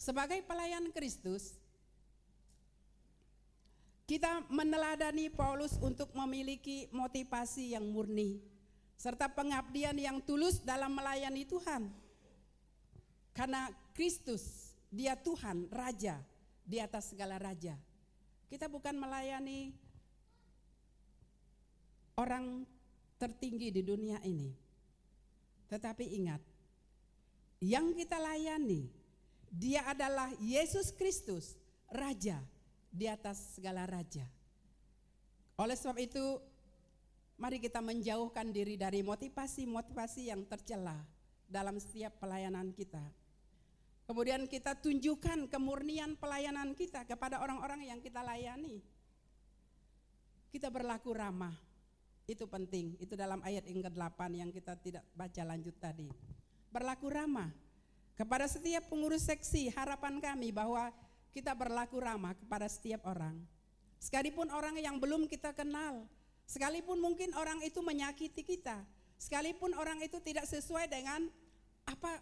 Sebagai pelayan Kristus, kita meneladani Paulus untuk memiliki motivasi yang murni serta pengabdian yang tulus dalam melayani Tuhan. Karena Kristus, dia Tuhan, Raja di atas segala raja. Kita bukan melayani orang tertinggi di dunia ini. Tetapi ingat, yang kita layani dia adalah Yesus Kristus, Raja di atas segala raja. Oleh sebab itu, mari kita menjauhkan diri dari motivasi-motivasi yang tercela dalam setiap pelayanan kita. Kemudian kita tunjukkan kemurnian pelayanan kita kepada orang-orang yang kita layani. Kita berlaku ramah, itu penting. Itu dalam ayat yang ke-8 yang kita tidak baca lanjut tadi. Berlaku ramah. Kepada setiap pengurus seksi, harapan kami bahwa kita berlaku ramah kepada setiap orang. Sekalipun orang yang belum kita kenal, sekalipun mungkin orang itu menyakiti kita, sekalipun orang itu tidak sesuai dengan apa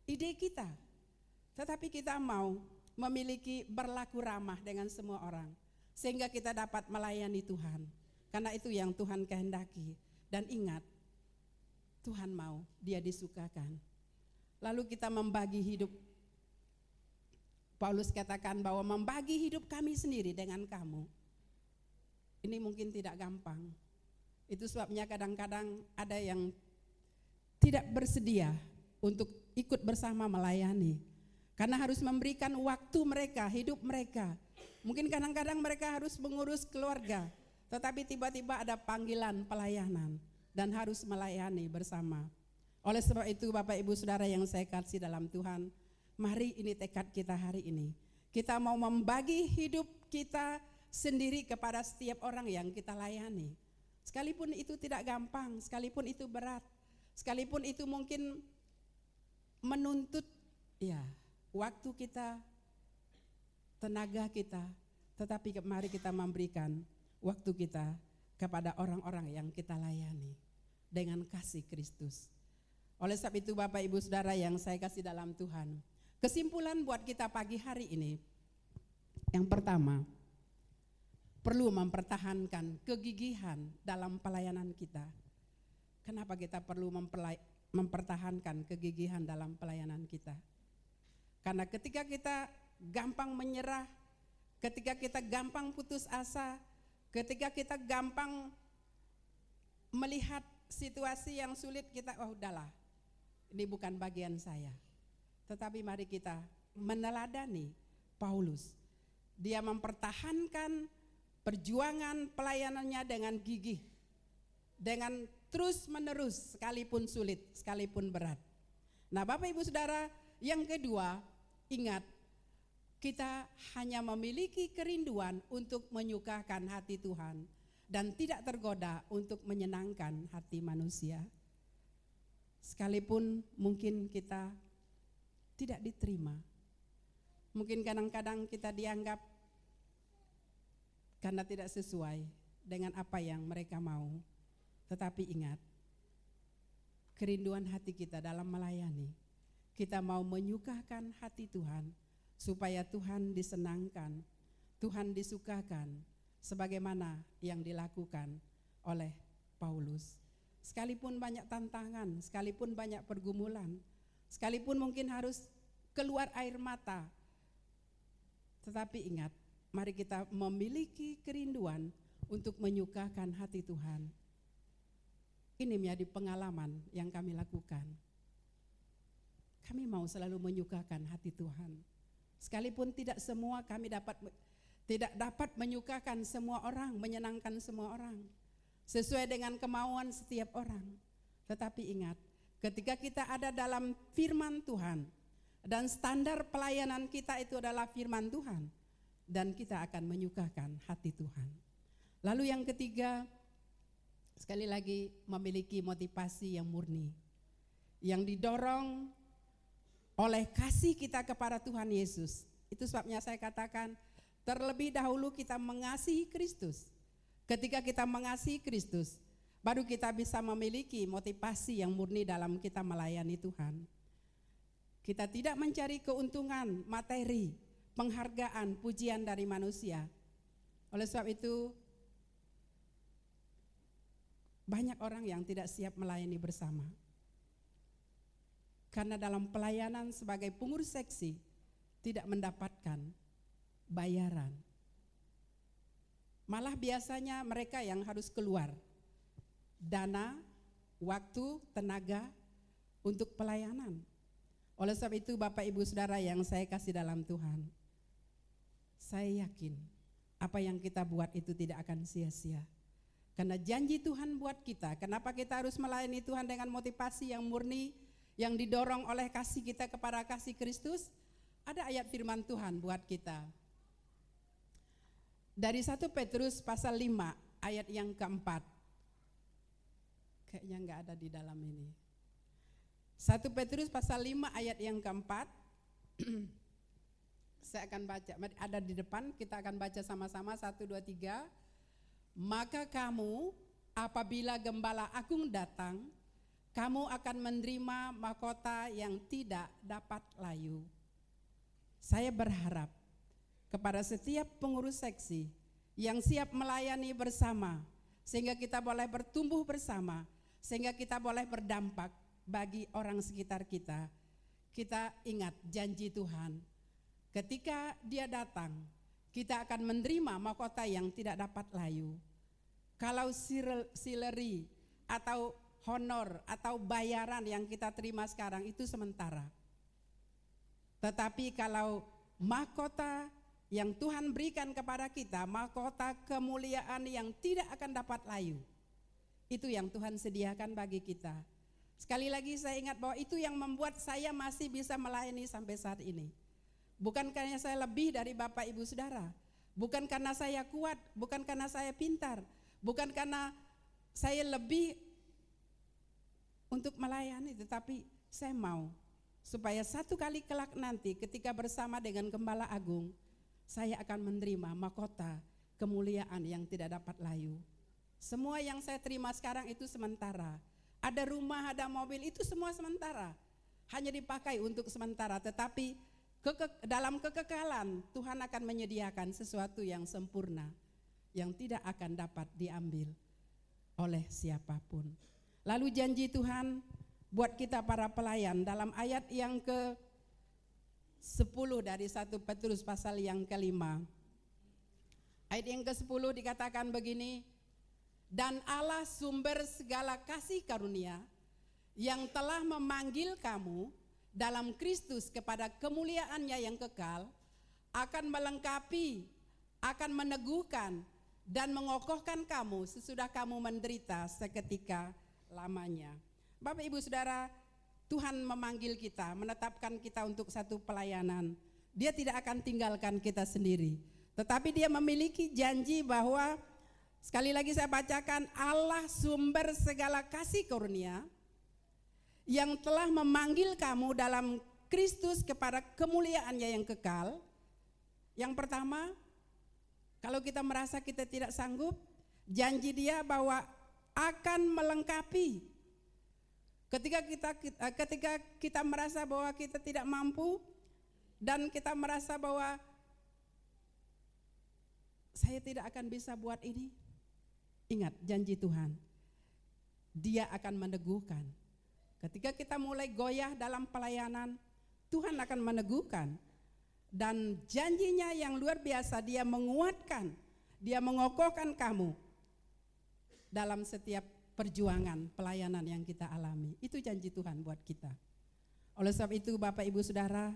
ide kita. Tetapi kita mau memiliki berlaku ramah dengan semua orang, sehingga kita dapat melayani Tuhan. Karena itu yang Tuhan kehendaki. Dan ingat, Tuhan mau, dia disukakan. Lalu kita membagi hidup. Paulus katakan bahwa membagi hidup kami sendiri dengan kamu. Ini mungkin tidak gampang. Itu sebabnya kadang-kadang ada yang tidak bersedia untuk ikut bersama melayani. Karena harus memberikan waktu mereka, hidup mereka. Mungkin kadang-kadang mereka harus mengurus keluarga. Tetapi tiba-tiba ada panggilan pelayanan dan harus melayani bersama. Oleh sebab itu Bapak Ibu Saudara yang saya kasih dalam Tuhan, mari ini tekad kita hari ini. Kita mau membagi hidup kita sendiri kepada setiap orang yang kita layani. Sekalipun itu tidak gampang, sekalipun itu berat, sekalipun itu mungkin menuntut waktu kita, tenaga kita, tetapi mari kita memberikan waktu kita kepada orang-orang yang kita layani dengan kasih Kristus. Oleh sebab itu Bapak Ibu Saudara yang saya kasih dalam Tuhan, kesimpulan buat kita pagi hari ini, yang pertama, perlu mempertahankan kegigihan dalam pelayanan kita. Kenapa kita perlu mempertahankan kegigihan dalam pelayanan kita? Karena ketika kita gampang menyerah, ketika kita gampang putus asa, ketika kita gampang melihat situasi yang sulit, kita udahlah, ini bukan bagian saya. Tetapi mari kita meneladani Paulus. Dia mempertahankan perjuangan pelayanannya dengan gigih, dengan terus menerus sekalipun sulit, sekalipun berat. Nah Bapak Ibu Saudara, yang kedua, ingat, kita hanya memiliki kerinduan untuk menyukakan hati Tuhan dan tidak tergoda untuk menyenangkan hati manusia. Sekalipun mungkin kita tidak diterima, Mungkin kadang-kadang kita dianggap karena tidak sesuai dengan apa yang mereka mau. Tetapi ingat, kerinduan hati kita dalam melayani, kita mau menyukakan hati Tuhan, supaya Tuhan disenangkan, Tuhan disukakan, sebagaimana yang dilakukan oleh Paulus. Sekalipun banyak tantangan, sekalipun banyak pergumulan, sekalipun mungkin harus keluar air mata, tetapi ingat, mari kita memiliki kerinduan untuk menyukakan hati Tuhan. Ini menjadi pengalaman yang kami lakukan. Kami mau selalu menyukakan hati Tuhan. Sekalipun tidak semua kami tidak dapat menyukakan semua orang, menyenangkan semua orang, sesuai dengan kemauan setiap orang. Tetapi ingat, ketika kita ada dalam firman Tuhan, dan standar pelayanan kita itu adalah firman Tuhan, dan kita akan menyukakan hati Tuhan. Lalu yang ketiga, sekali lagi memiliki motivasi yang murni, yang didorong oleh kasih kita kepada Tuhan Yesus. Itu sebabnya saya katakan, terlebih dahulu kita mengasihi Kristus. Ketika kita mengasihi Kristus, baru kita bisa memiliki motivasi yang murni dalam kita melayani Tuhan. Kita tidak mencari keuntungan, materi, penghargaan, pujian dari manusia. Oleh sebab itu, banyak orang yang tidak siap melayani bersama. Karena dalam pelayanan sebagai pengurus seksi, tidak mendapatkan bayaran. Malah biasanya mereka yang harus keluar dana, waktu, tenaga untuk pelayanan. Oleh sebab itu Bapak Ibu Saudara yang saya kasih dalam Tuhan, saya yakin apa yang kita buat itu tidak akan sia-sia. Karena janji Tuhan buat kita, kenapa kita harus melayani Tuhan dengan motivasi yang murni, yang didorong oleh kasih kita kepada kasih Kristus? Ada ayat firman Tuhan buat kita. Dari 1 Petrus pasal 5 ayat yang keempat. Kayaknya enggak ada di dalam ini. 1 Petrus pasal 5 ayat yang keempat. Saya akan baca, ada di depan, kita akan baca sama-sama 1, 2, 3. Maka kamu apabila gembala agung datang, kamu akan menerima mahkota yang tidak dapat layu. Saya berharap kepada setiap pengurus seksi yang siap melayani bersama, sehingga kita boleh bertumbuh bersama, sehingga kita boleh berdampak bagi orang sekitar kita. Kita ingat janji Tuhan, ketika Dia datang, kita akan menerima mahkota yang tidak dapat layu. Kalau salary atau honor atau bayaran yang kita terima sekarang itu sementara. Tetapi kalau mahkota yang Tuhan berikan kepada kita, mahkota kemuliaan yang tidak akan dapat layu, itu yang Tuhan sediakan bagi kita. Sekali lagi saya ingat bahwa itu yang membuat saya masih bisa melayani sampai saat ini. Bukan karena saya lebih dari Bapak Ibu Saudara, bukan karena saya kuat, bukan karena saya pintar, bukan karena saya lebih untuk melayani, tetapi saya mau supaya satu kali kelak nanti ketika bersama dengan Gembala Agung, saya akan menerima mahkota kemuliaan yang tidak dapat layu. Semua yang saya terima sekarang itu sementara. Ada rumah, ada mobil, itu semua sementara. Hanya dipakai untuk sementara, tetapi dalam kekekalan Tuhan akan menyediakan sesuatu yang sempurna, yang tidak akan dapat diambil oleh siapapun. Lalu janji Tuhan buat kita para pelayan dalam ayat yang ke-10 dari 1 Petrus pasal yang ke-5. Ayat yang ke-10 dikatakan begini, dan Allah sumber segala kasih karunia yang telah memanggil kamu dalam Kristus kepada kemuliaannya yang kekal, akan melengkapi, akan meneguhkan dan mengokohkan kamu sesudah kamu menderita seketika lamanya. Bapak Ibu Saudara, Tuhan memanggil kita, menetapkan kita untuk satu pelayanan. Dia tidak akan tinggalkan kita sendiri, tetapi Dia memiliki janji bahwa, sekali lagi saya bacakan, Allah sumber segala kasih karunia yang telah memanggil kamu dalam Kristus kepada kemuliaannya yang kekal, Yang pertama, kalau kita merasa kita tidak sanggup, janji Dia bahwa akan melengkapi. Ketika kita merasa bahwa kita tidak mampu dan kita merasa bahwa saya tidak akan bisa buat ini, ingat janji Tuhan, Dia akan meneguhkan. Ketika kita mulai goyah dalam pelayanan, Tuhan akan meneguhkan. Dan janjinya yang luar biasa, Dia menguatkan, Dia mengokohkan kamu dalam setiap perjuangan pelayanan yang kita alami. Itu janji Tuhan buat kita. Oleh sebab itu Bapak Ibu Saudara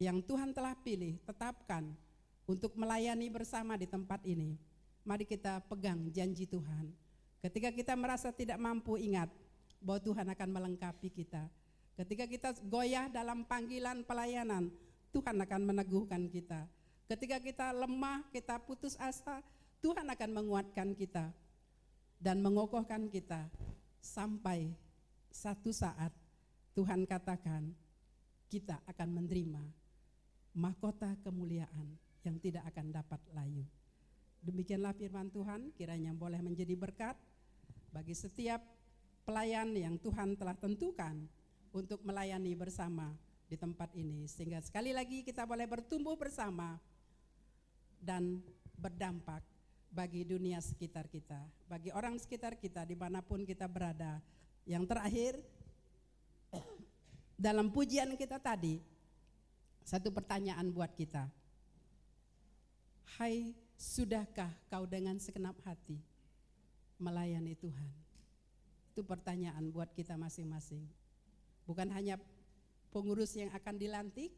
yang Tuhan telah pilih, tetapkan untuk melayani bersama di tempat ini, mari kita pegang janji Tuhan. Ketika kita merasa tidak mampu, ingat bahwa Tuhan akan melengkapi kita. Ketika kita goyah dalam panggilan pelayanan, Tuhan akan meneguhkan kita. Ketika kita lemah, kita putus asa, Tuhan akan menguatkan kita dan mengokohkan kita sampai satu saat Tuhan katakan kita akan menerima mahkota kemuliaan yang tidak akan dapat layu. Demikianlah firman Tuhan, kiranya boleh menjadi berkat bagi setiap pelayan yang Tuhan telah tentukan untuk melayani bersama di tempat ini, sehingga sekali lagi kita boleh bertumbuh bersama dan berdampak bagi dunia sekitar kita, bagi orang sekitar kita dimanapun kita berada. Yang terakhir, dalam pujian kita tadi, satu pertanyaan buat kita. Hai, sudahkah kau dengan segenap hati melayani Tuhan? Itu pertanyaan buat kita masing-masing. Bukan hanya pengurus yang akan dilantik,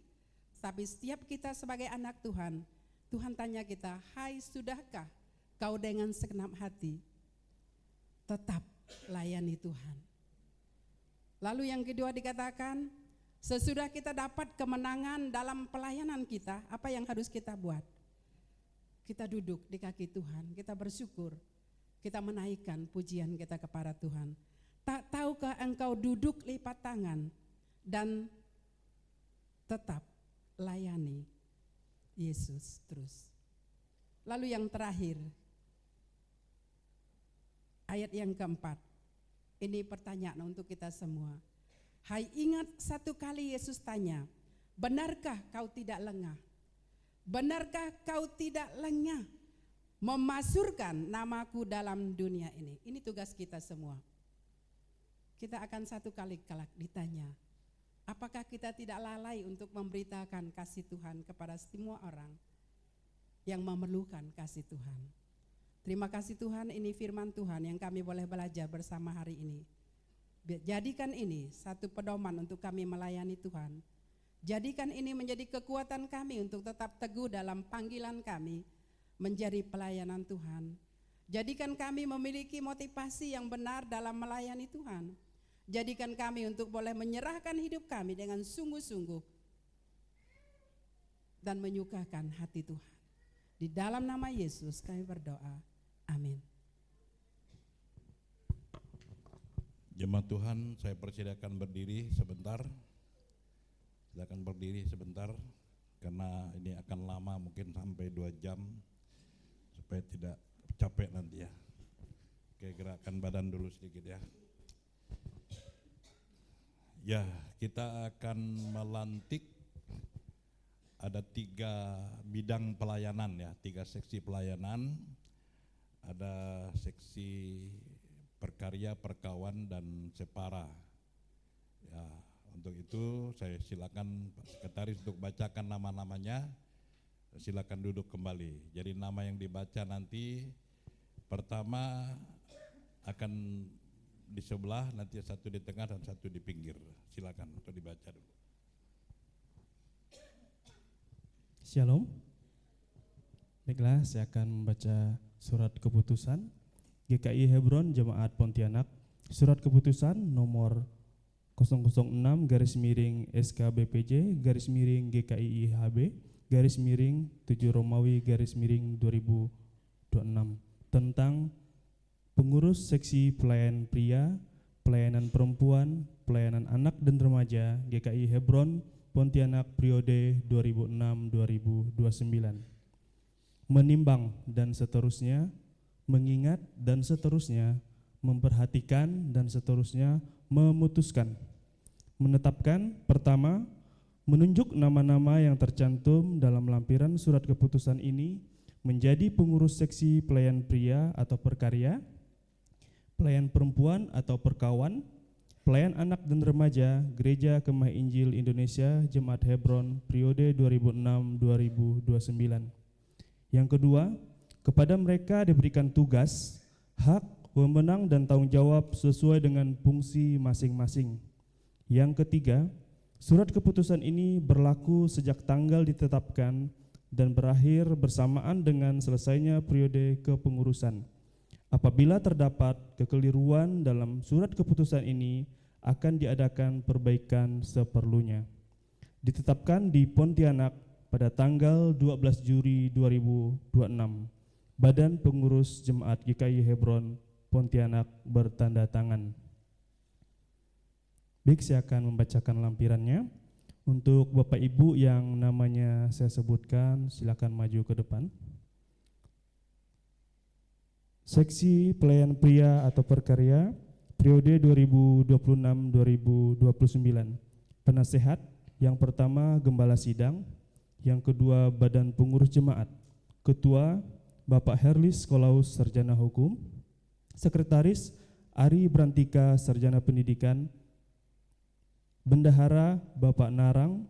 tapi setiap kita sebagai anak Tuhan, Tuhan tanya kita, hai sudahkah kau dengan segenap hati tetap layani Tuhan? Lalu yang kedua dikatakan, sesudah kita dapat kemenangan dalam pelayanan kita, apa yang harus kita buat? Kita duduk di kaki Tuhan, kita bersyukur, kita menaikkan pujian kita kepada Tuhan. Tak tahukah engkau duduk lipat tangan dan tetap layani Yesus terus. Lalu yang terakhir, ayat yang keempat, ini pertanyaan untuk kita semua. Hai, ingat satu kali Yesus tanya, benarkah kau tidak lengah? Benarkah kau tidak lengah memasyurkan namaku dalam dunia ini? Ini tugas kita semua. Kita akan satu kali kelak ditanya, apakah kita tidak lalai untuk memberitakan kasih Tuhan kepada semua orang yang memerlukan kasih Tuhan? Terima kasih Tuhan, ini firman Tuhan yang kami boleh belajar bersama hari ini. Jadikan ini satu pedoman untuk kami melayani Tuhan. Jadikan ini menjadi kekuatan kami untuk tetap teguh dalam panggilan kami menjadi pelayanan Tuhan. Jadikan kami memiliki motivasi yang benar dalam melayani Tuhan. Jadikan kami untuk boleh menyerahkan hidup kami dengan sungguh-sungguh dan menyukakan hati Tuhan. Di dalam nama Yesus kami berdoa. Amin. Jemaat Tuhan, saya persilakan berdiri sebentar. Silakan berdiri sebentar, karena ini akan lama, mungkin sampai 2 jam, supaya tidak capek nanti ya. Oke, gerakkan badan dulu sedikit ya. Ya, kita akan melantik, ada 3 bidang pelayanan ya, 3 seksi pelayanan. Ada seksi perkarya, perkawan, dan separa. Ya, untuk itu saya silakan Pak Sekretaris untuk bacakan nama-namanya. Silakan duduk kembali. Jadi nama yang dibaca nanti pertama akan di sebelah, nanti satu di tengah dan satu di pinggir. Silakan untuk dibaca dulu. Shalom. Baiklah, saya akan membaca surat keputusan GKI Hebron Jemaat Pontianak, surat keputusan nomor 006/GKI-GKI-IHB/7 Romawi/2026 tentang pengurus seksi pelayanan pria, pelayanan perempuan, pelayanan anak dan remaja GKI Hebron Pontianak periode 2006-2029. Menimbang dan seterusnya, mengingat dan seterusnya, memperhatikan dan seterusnya, memutuskan. Menetapkan, pertama, menunjuk nama-nama yang tercantum dalam lampiran surat keputusan ini menjadi pengurus seksi pelayan pria atau perkarya, pelayan perempuan atau perkawan, pelayan anak dan remaja Gereja Kemah Injil Indonesia Jemaat Hebron periode 2006-2029. Yang kedua, kepada mereka diberikan tugas, hak, wewenang dan tanggung jawab sesuai dengan fungsi masing-masing. Yang ketiga, surat keputusan ini berlaku sejak tanggal ditetapkan dan berakhir bersamaan dengan selesainya periode kepengurusan. Apabila terdapat kekeliruan dalam surat keputusan ini, akan diadakan perbaikan seperlunya. Ditetapkan di Pontianak pada tanggal 12 Juli 2026. Badan Pengurus Jemaat GKI Hebron Pontianak bertanda tangan. Baik, saya akan membacakan lampirannya. Untuk Bapak Ibu yang namanya saya sebutkan, silakan maju ke depan. Seksi pelayan pria atau perkarya periode 2026-2029. Penasehat yang pertama Gembala Sidang, yang kedua Badan Pengurus Jemaat, Ketua Bapak Herlis Kolaus Sarjana Hukum, Sekretaris Ari Brantika Sarjana Pendidikan, Bendahara Bapak Narang.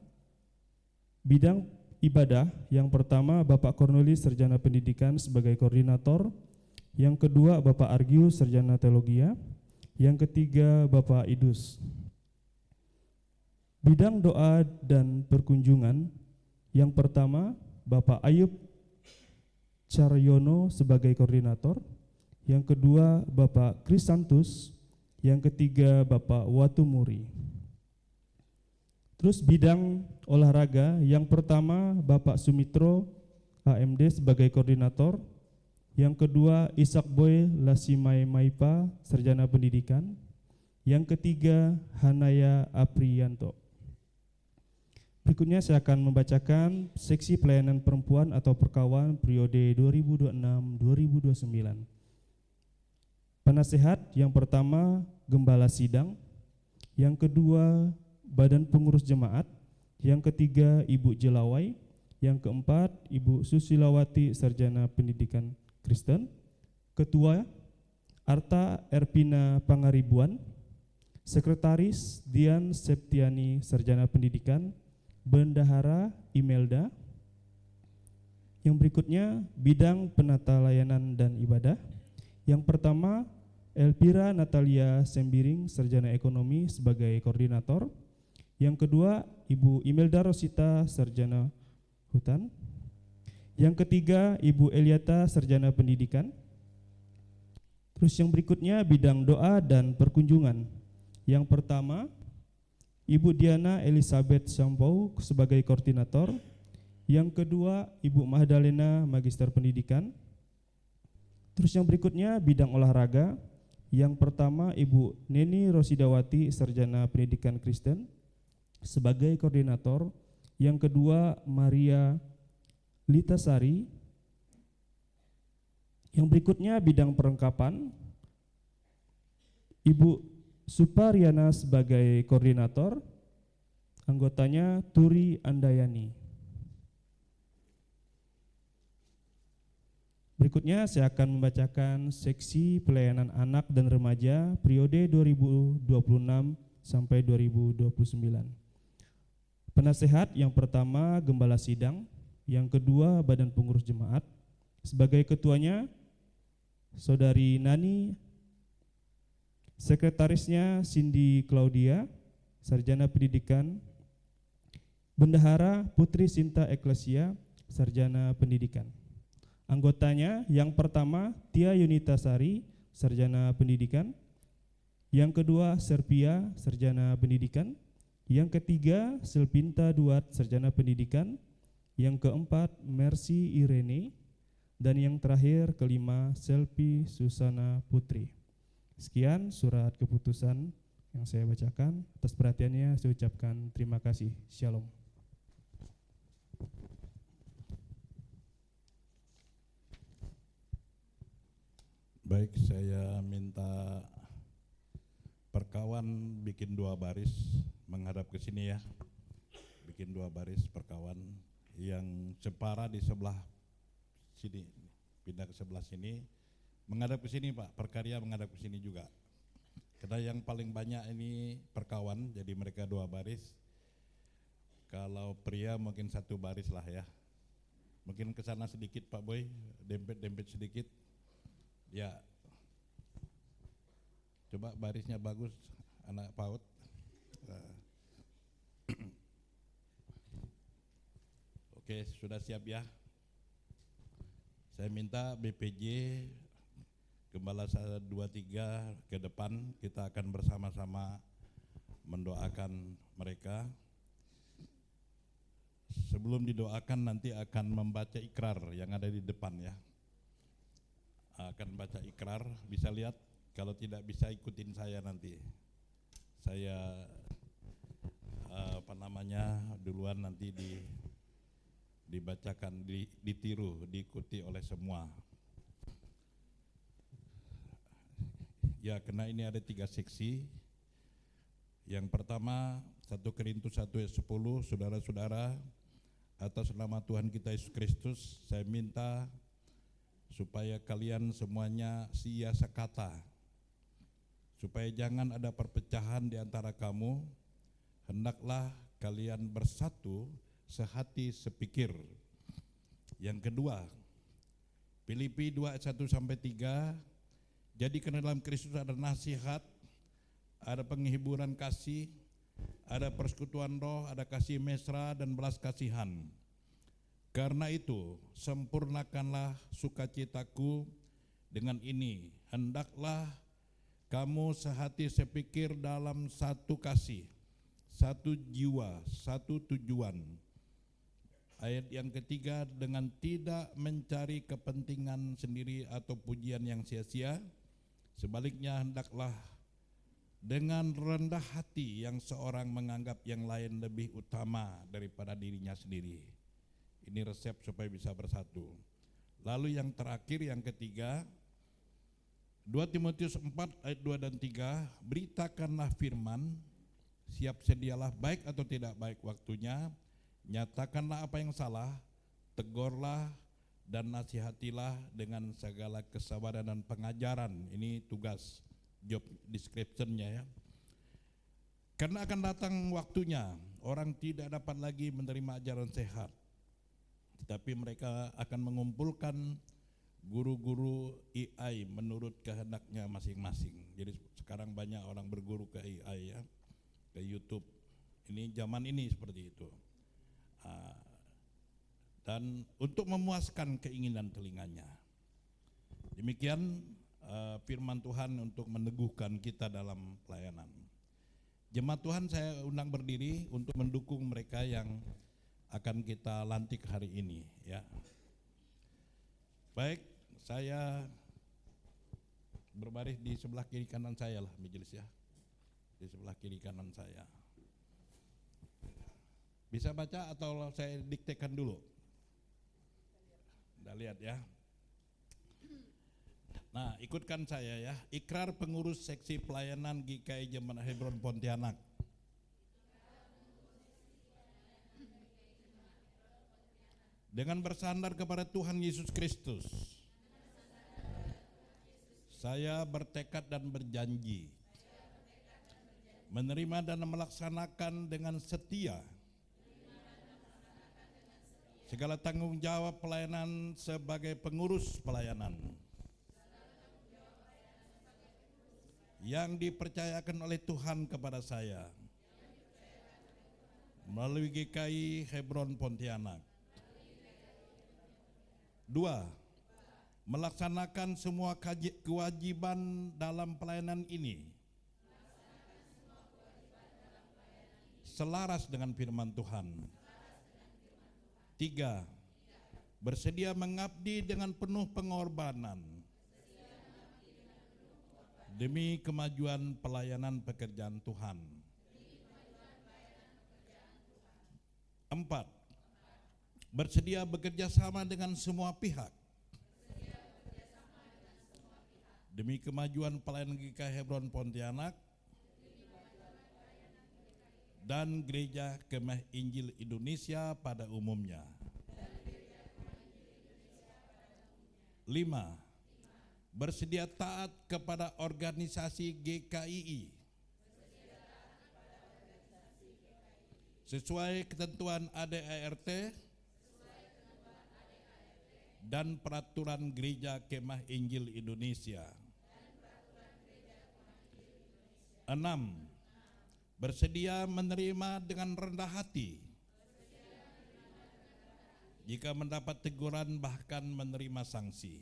Bidang ibadah yang pertama Bapak Cornelis Sarjana Pendidikan sebagai koordinator, yang kedua Bapak Argius Sarjana Teologia, yang ketiga Bapak Idus. Bidang doa dan perkunjungan yang pertama Bapak Ayub Caryono sebagai koordinator, yang kedua Bapak Krisantus, yang ketiga Bapak Watumuri. Terus bidang olahraga yang pertama Bapak Sumitro AMD sebagai koordinator, yang kedua Ishak Boy Lasimai Maipa Sarjana Pendidikan, yang ketiga Hanaya Aprianto. Berikutnya saya akan membacakan seksi pelayanan perempuan atau perkawan periode 2026-2029. Penasehat yang pertama Gembala Sidang, yang kedua Badan Pengurus Jemaat, yang ketiga Ibu Jelawai, yang keempat Ibu Susilawati Sarjana Pendidikan Kristen, Ketua Arta Erpina Pangaribuan, Sekretaris Dian Septiani Sarjana Pendidikan, Bendahara Imelda. Yang berikutnya bidang penata layanan dan ibadah. Yang pertama Elpira Natalia Sembiring Sarjana Ekonomi sebagai koordinator, yang kedua Ibu Imelda Rosita Sarjana Hutan, yang ketiga Ibu Eliata Sarjana Pendidikan. Terus yang berikutnya bidang doa dan perkunjungan. Yang pertama Ibu Diana Elizabeth Sampau sebagai koordinator, yang kedua Ibu Magdalena Magister Pendidikan. Terus yang berikutnya bidang olahraga. Yang pertama Ibu Neni Rosidawati Sarjana Pendidikan Kristen sebagai koordinator, yang kedua Maria Litasari. Yang berikutnya bidang perlengkapan, Ibu Supariana sebagai koordinator, anggotanya Turi Andayani. Berikutnya saya akan membacakan seksi pelayanan anak dan remaja periode 2026 sampai 2029. Penasehat yang pertama Gembala Sidang, yang kedua Badan Pengurus Jemaat. Sebagai ketuanya Saudari Nani, sekretarisnya Cindy Claudia, Sarjana Pendidikan. Bendahara Putri Sinta Eklesia, Sarjana Pendidikan. Anggotanya yang pertama Tia Yunita Sari, Sarjana Pendidikan. Yang kedua Serpia, Sarjana Pendidikan. Yang ketiga Selpinta Duat, Sarjana Pendidikan. Yang keempat Mercy Irene. Dan yang terakhir kelima Selpi Susana Putri. Sekian surat keputusan yang saya bacakan. Atas perhatiannya saya ucapkan terima kasih. Shalom. Baik, saya minta perkawan bikin 2 baris menghadap ke sini ya. Bikin 2 baris perkawan yang separa di sebelah sini, pindah ke sebelah sini, menghadap ke sini Pak, perkarya menghadap ke sini juga. Karena yang paling banyak ini perkawan, jadi mereka 2 baris. Kalau pria mungkin 1 baris lah ya. Mungkin ke sana sedikit Pak Boy, dempet-dempet sedikit. Ya, coba barisnya bagus, anak PAUD. Oke, sudah siap ya. Saya minta BPJ Gembala 123 ke depan, kita akan bersama-sama mendoakan mereka. Sebelum didoakan nanti akan membaca ikrar yang ada di depan ya. Akan baca ikrar, bisa lihat, kalau tidak bisa ikutin saya nanti. Saya duluan nanti dibacakan, ditiru, diikuti oleh semua. Ya, karena ini ada 3 seksi. Yang pertama 1 Korintus 1 ayat 10, saudara-saudara, atas nama Tuhan kita Yesus Kristus, saya minta supaya kalian semuanya sia sekata, supaya jangan ada perpecahan di antara kamu, hendaklah kalian bersatu, sehati, sepikir. Yang kedua, Filipi 2 ayat 1-3, jadi karena dalam Kristus ada nasihat, ada penghiburan kasih, ada persekutuan roh, ada kasih mesra dan belas kasihan. Karena itu, sempurnakanlah sukacitaku dengan ini, hendaklah kamu sehati sepikir dalam satu kasih, satu jiwa, satu tujuan. Ayat yang ketiga, dengan tidak mencari kepentingan sendiri atau pujian yang sia-sia, sebaliknya hendaklah dengan rendah hati yang seorang menganggap yang lain lebih utama daripada dirinya sendiri. Ini resep supaya bisa bersatu. Lalu yang terakhir, yang ketiga, 2 Timotius 4 ayat 2 dan 3, beritakanlah firman, siap sedialah baik atau tidak baik waktunya, nyatakanlah apa yang salah, tegurlah dan nasihatilah dengan segala kesabaran dan pengajaran. Ini tugas, job description-nya ya. Karena akan datang waktunya, orang tidak dapat lagi menerima ajaran sehat, tetapi mereka akan mengumpulkan guru-guru AI menurut kehendaknya masing-masing. Jadi sekarang banyak orang berguru ke AI ya, ke YouTube. Ini zaman ini seperti itu. Dan untuk memuaskan keinginan telinganya. Demikian firman Tuhan untuk meneguhkan kita dalam pelayanan. Jemaat Tuhan, saya undang berdiri untuk mendukung mereka yang akan kita lantik hari ini ya. Baik, saya berbaris di sebelah kiri kanan saya lah majelis ya. Di sebelah kiri kanan saya. Bisa baca atau saya diktekan dulu? Udah lihat ya. Nah, ikutkan saya ya. Ikrar pengurus seksi pelayanan GKI Jemaat Hebron Pontianak. Dengan bersandar kepada Tuhan Yesus Kristus, saya bertekad dan berjanji menerima dan melaksanakan dengan setia segala tanggung jawab pelayanan sebagai pengurus pelayanan yang dipercayakan oleh Tuhan kepada saya melalui GKI Hebron Pontianak. 2. Melaksanakan semua kewajiban dalam pelayanan ini selaras dengan firman Tuhan. 3. Bersedia mengabdi dengan penuh pengorbanan demi kemajuan pelayanan pekerjaan Tuhan. 4. Bersedia bekerja sama dengan semua pihak demi kemajuan pelayanan GKI Hebron Pontianak dan Gereja Kemah Injil Indonesia pada umumnya. 5. Bersedia taat kepada organisasi GKII sesuai ketentuan ADART dan peraturan Gereja Kemah Injil Indonesia. 6. Bersedia menerima dengan rendah hati jika mendapat teguran, bahkan menerima sanksi.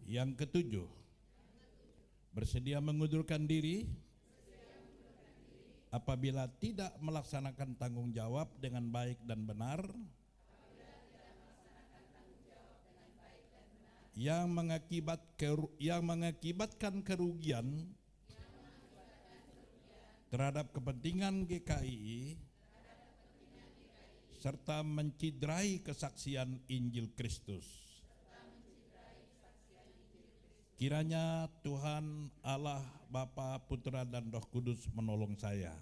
Yang ketujuh, bersedia mengundurkan diri apabila tidak melaksanakan tanggung jawab dengan baik dan benar yang mengakibatkan kerugian terhadap kepentingan GKI serta menciderai kesaksian Injil Kristus. Kiranya Tuhan Allah Bapa, Putra dan Roh Kudus menolong saya.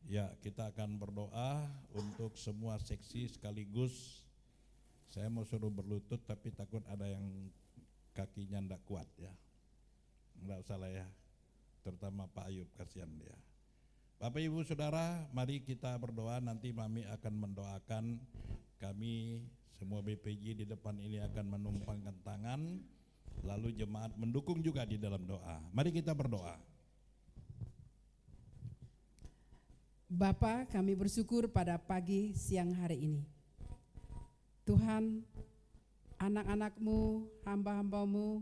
Ya, kita akan berdoa untuk semua seksi sekaligus. Saya mau suruh berlutut tapi takut ada yang kakinya ndak kuat ya. Nggak usah lah ya, terutama Pak Ayub, kasihan dia. Bapak Ibu Saudara, mari kita berdoa. Nanti Mami akan mendoakan. Kami semua BPJ di depan ini akan menumpangkan tangan, lalu jemaat mendukung juga di dalam doa. Mari kita berdoa. Bapa, kami bersyukur pada pagi siang hari ini. Tuhan, anak-anak-Mu, hamba-hamba-Mu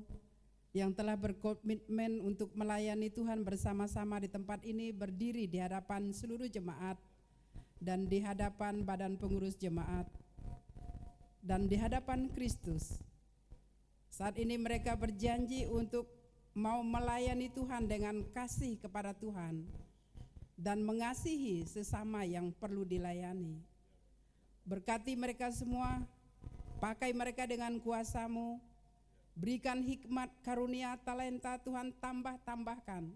yang telah berkomitmen untuk melayani Tuhan bersama-sama di tempat ini, berdiri di hadapan seluruh jemaat dan di hadapan badan pengurus jemaat dan di hadapan Kristus. Saat ini mereka berjanji untuk mau melayani Tuhan dengan kasih kepada Tuhan dan mengasihi sesama yang perlu dilayani. Berkati mereka semua, pakai mereka dengan kuasa-Mu, berikan hikmat, karunia, talenta Tuhan, tambahkan,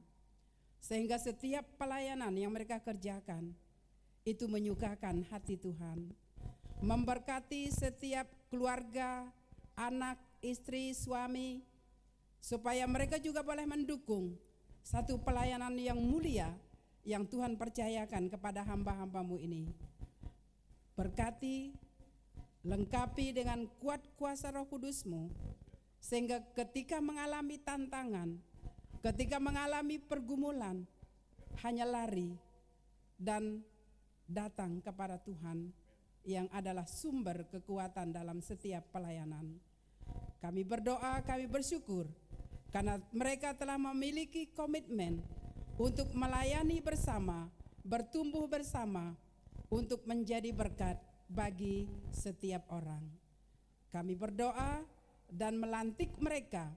sehingga setiap pelayanan yang mereka kerjakan itu menyukakan hati Tuhan. Memberkati setiap keluarga, anak, istri, suami, supaya mereka juga boleh mendukung satu pelayanan yang mulia yang Tuhan percayakan kepada hamba-hamba-Mu ini. Berkati, lengkapi dengan kuat kuasa Roh Kudus-Mu, sehingga ketika mengalami tantangan, ketika mengalami pergumulan, hanya lari dan datang kepada Tuhan yang adalah sumber kekuatan dalam setiap pelayanan. Kami berdoa, kami bersyukur karena mereka telah memiliki komitmen untuk melayani bersama, bertumbuh bersama, untuk menjadi berkat bagi setiap orang. Kami berdoa dan melantik mereka,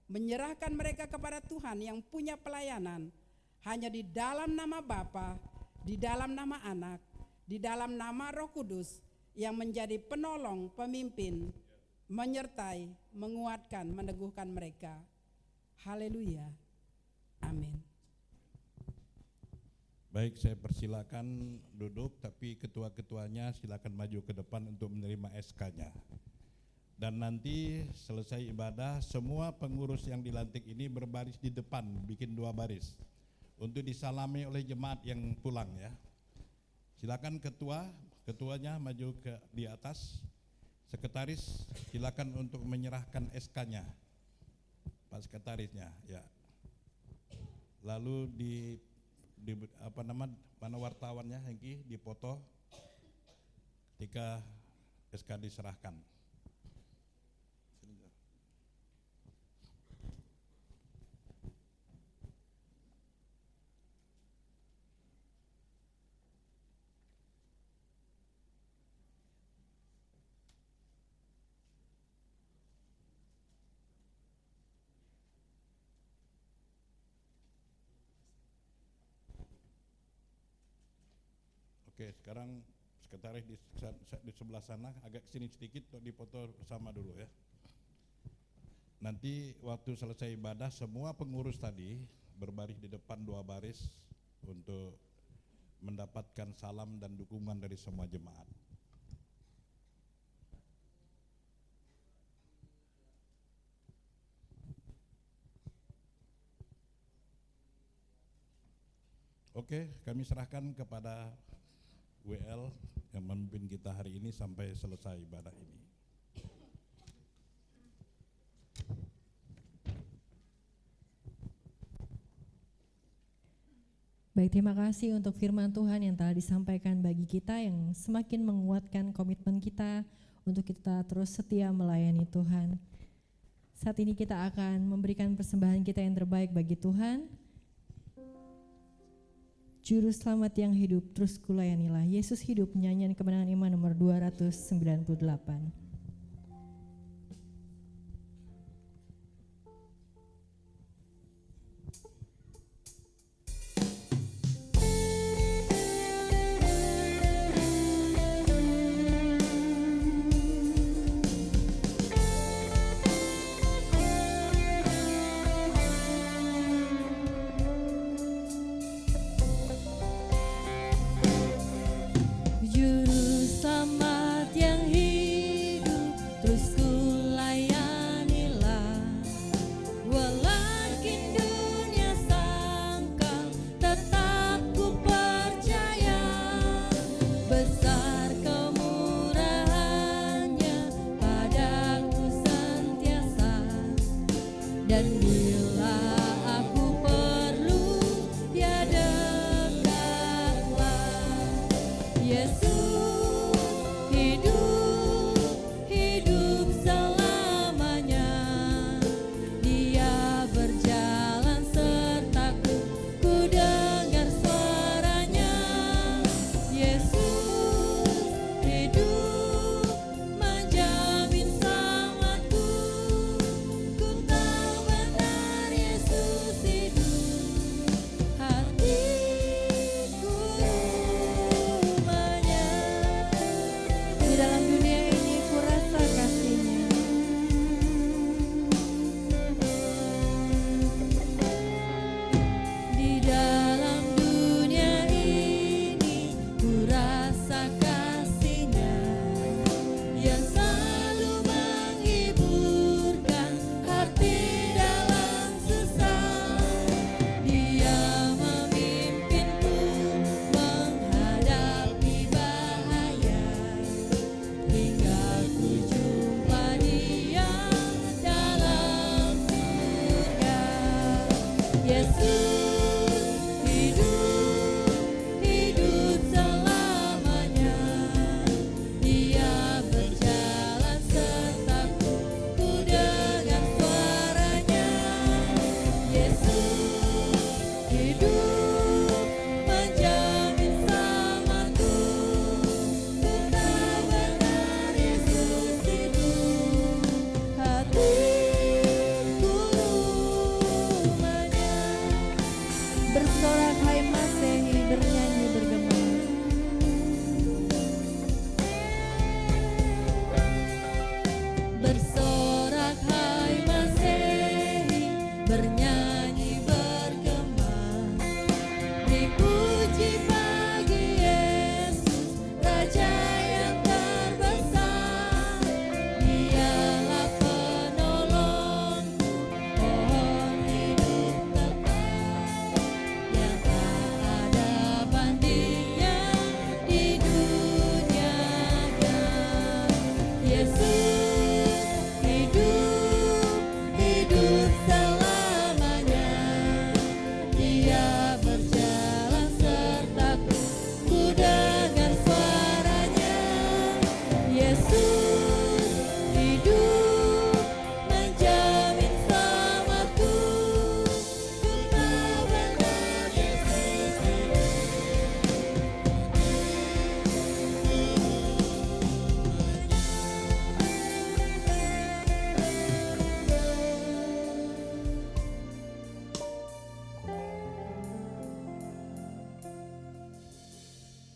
menyerahkan mereka kepada Tuhan yang punya pelayanan hanya di dalam nama Bapa, di dalam nama Anak, di dalam nama Roh Kudus yang menjadi penolong, pemimpin, menyertai, menguatkan, meneguhkan mereka. Haleluya. Amin. Baik, saya persilakan duduk, tapi ketua-ketuanya silakan maju ke depan untuk menerima SK-nya. Dan nanti selesai ibadah, semua pengurus yang dilantik ini berbaris di depan, bikin 2 baris untuk disalami oleh jemaat yang pulang ya. Silakan ketuanya maju ke di atas. Sekretaris silakan untuk menyerahkan SK-nya. Pak Sekretarisnya ya. Lalu mana wartawannya Hengki dipoto ketika SK diserahkan. Oke, sekarang sekretaris di sebelah sana agak sini sedikit untuk dipoto bersama dulu ya. Nanti waktu selesai ibadah semua pengurus tadi berbaris di depan 2 baris untuk mendapatkan salam dan dukungan dari semua jemaat. Oke, kami serahkan kepada WL yang memimpin kita hari ini sampai selesai ibadah ini. Baik, terima kasih untuk firman Tuhan yang telah disampaikan bagi kita yang semakin menguatkan komitmen kita untuk kita terus setia melayani Tuhan. Saat ini kita akan memberikan persembahan kita yang terbaik bagi Tuhan. Juru selamat yang hidup, terus kulayanilah. Yesus hidup, nyanyian kemenangan iman nomor 298. Juru selamat yang hidup,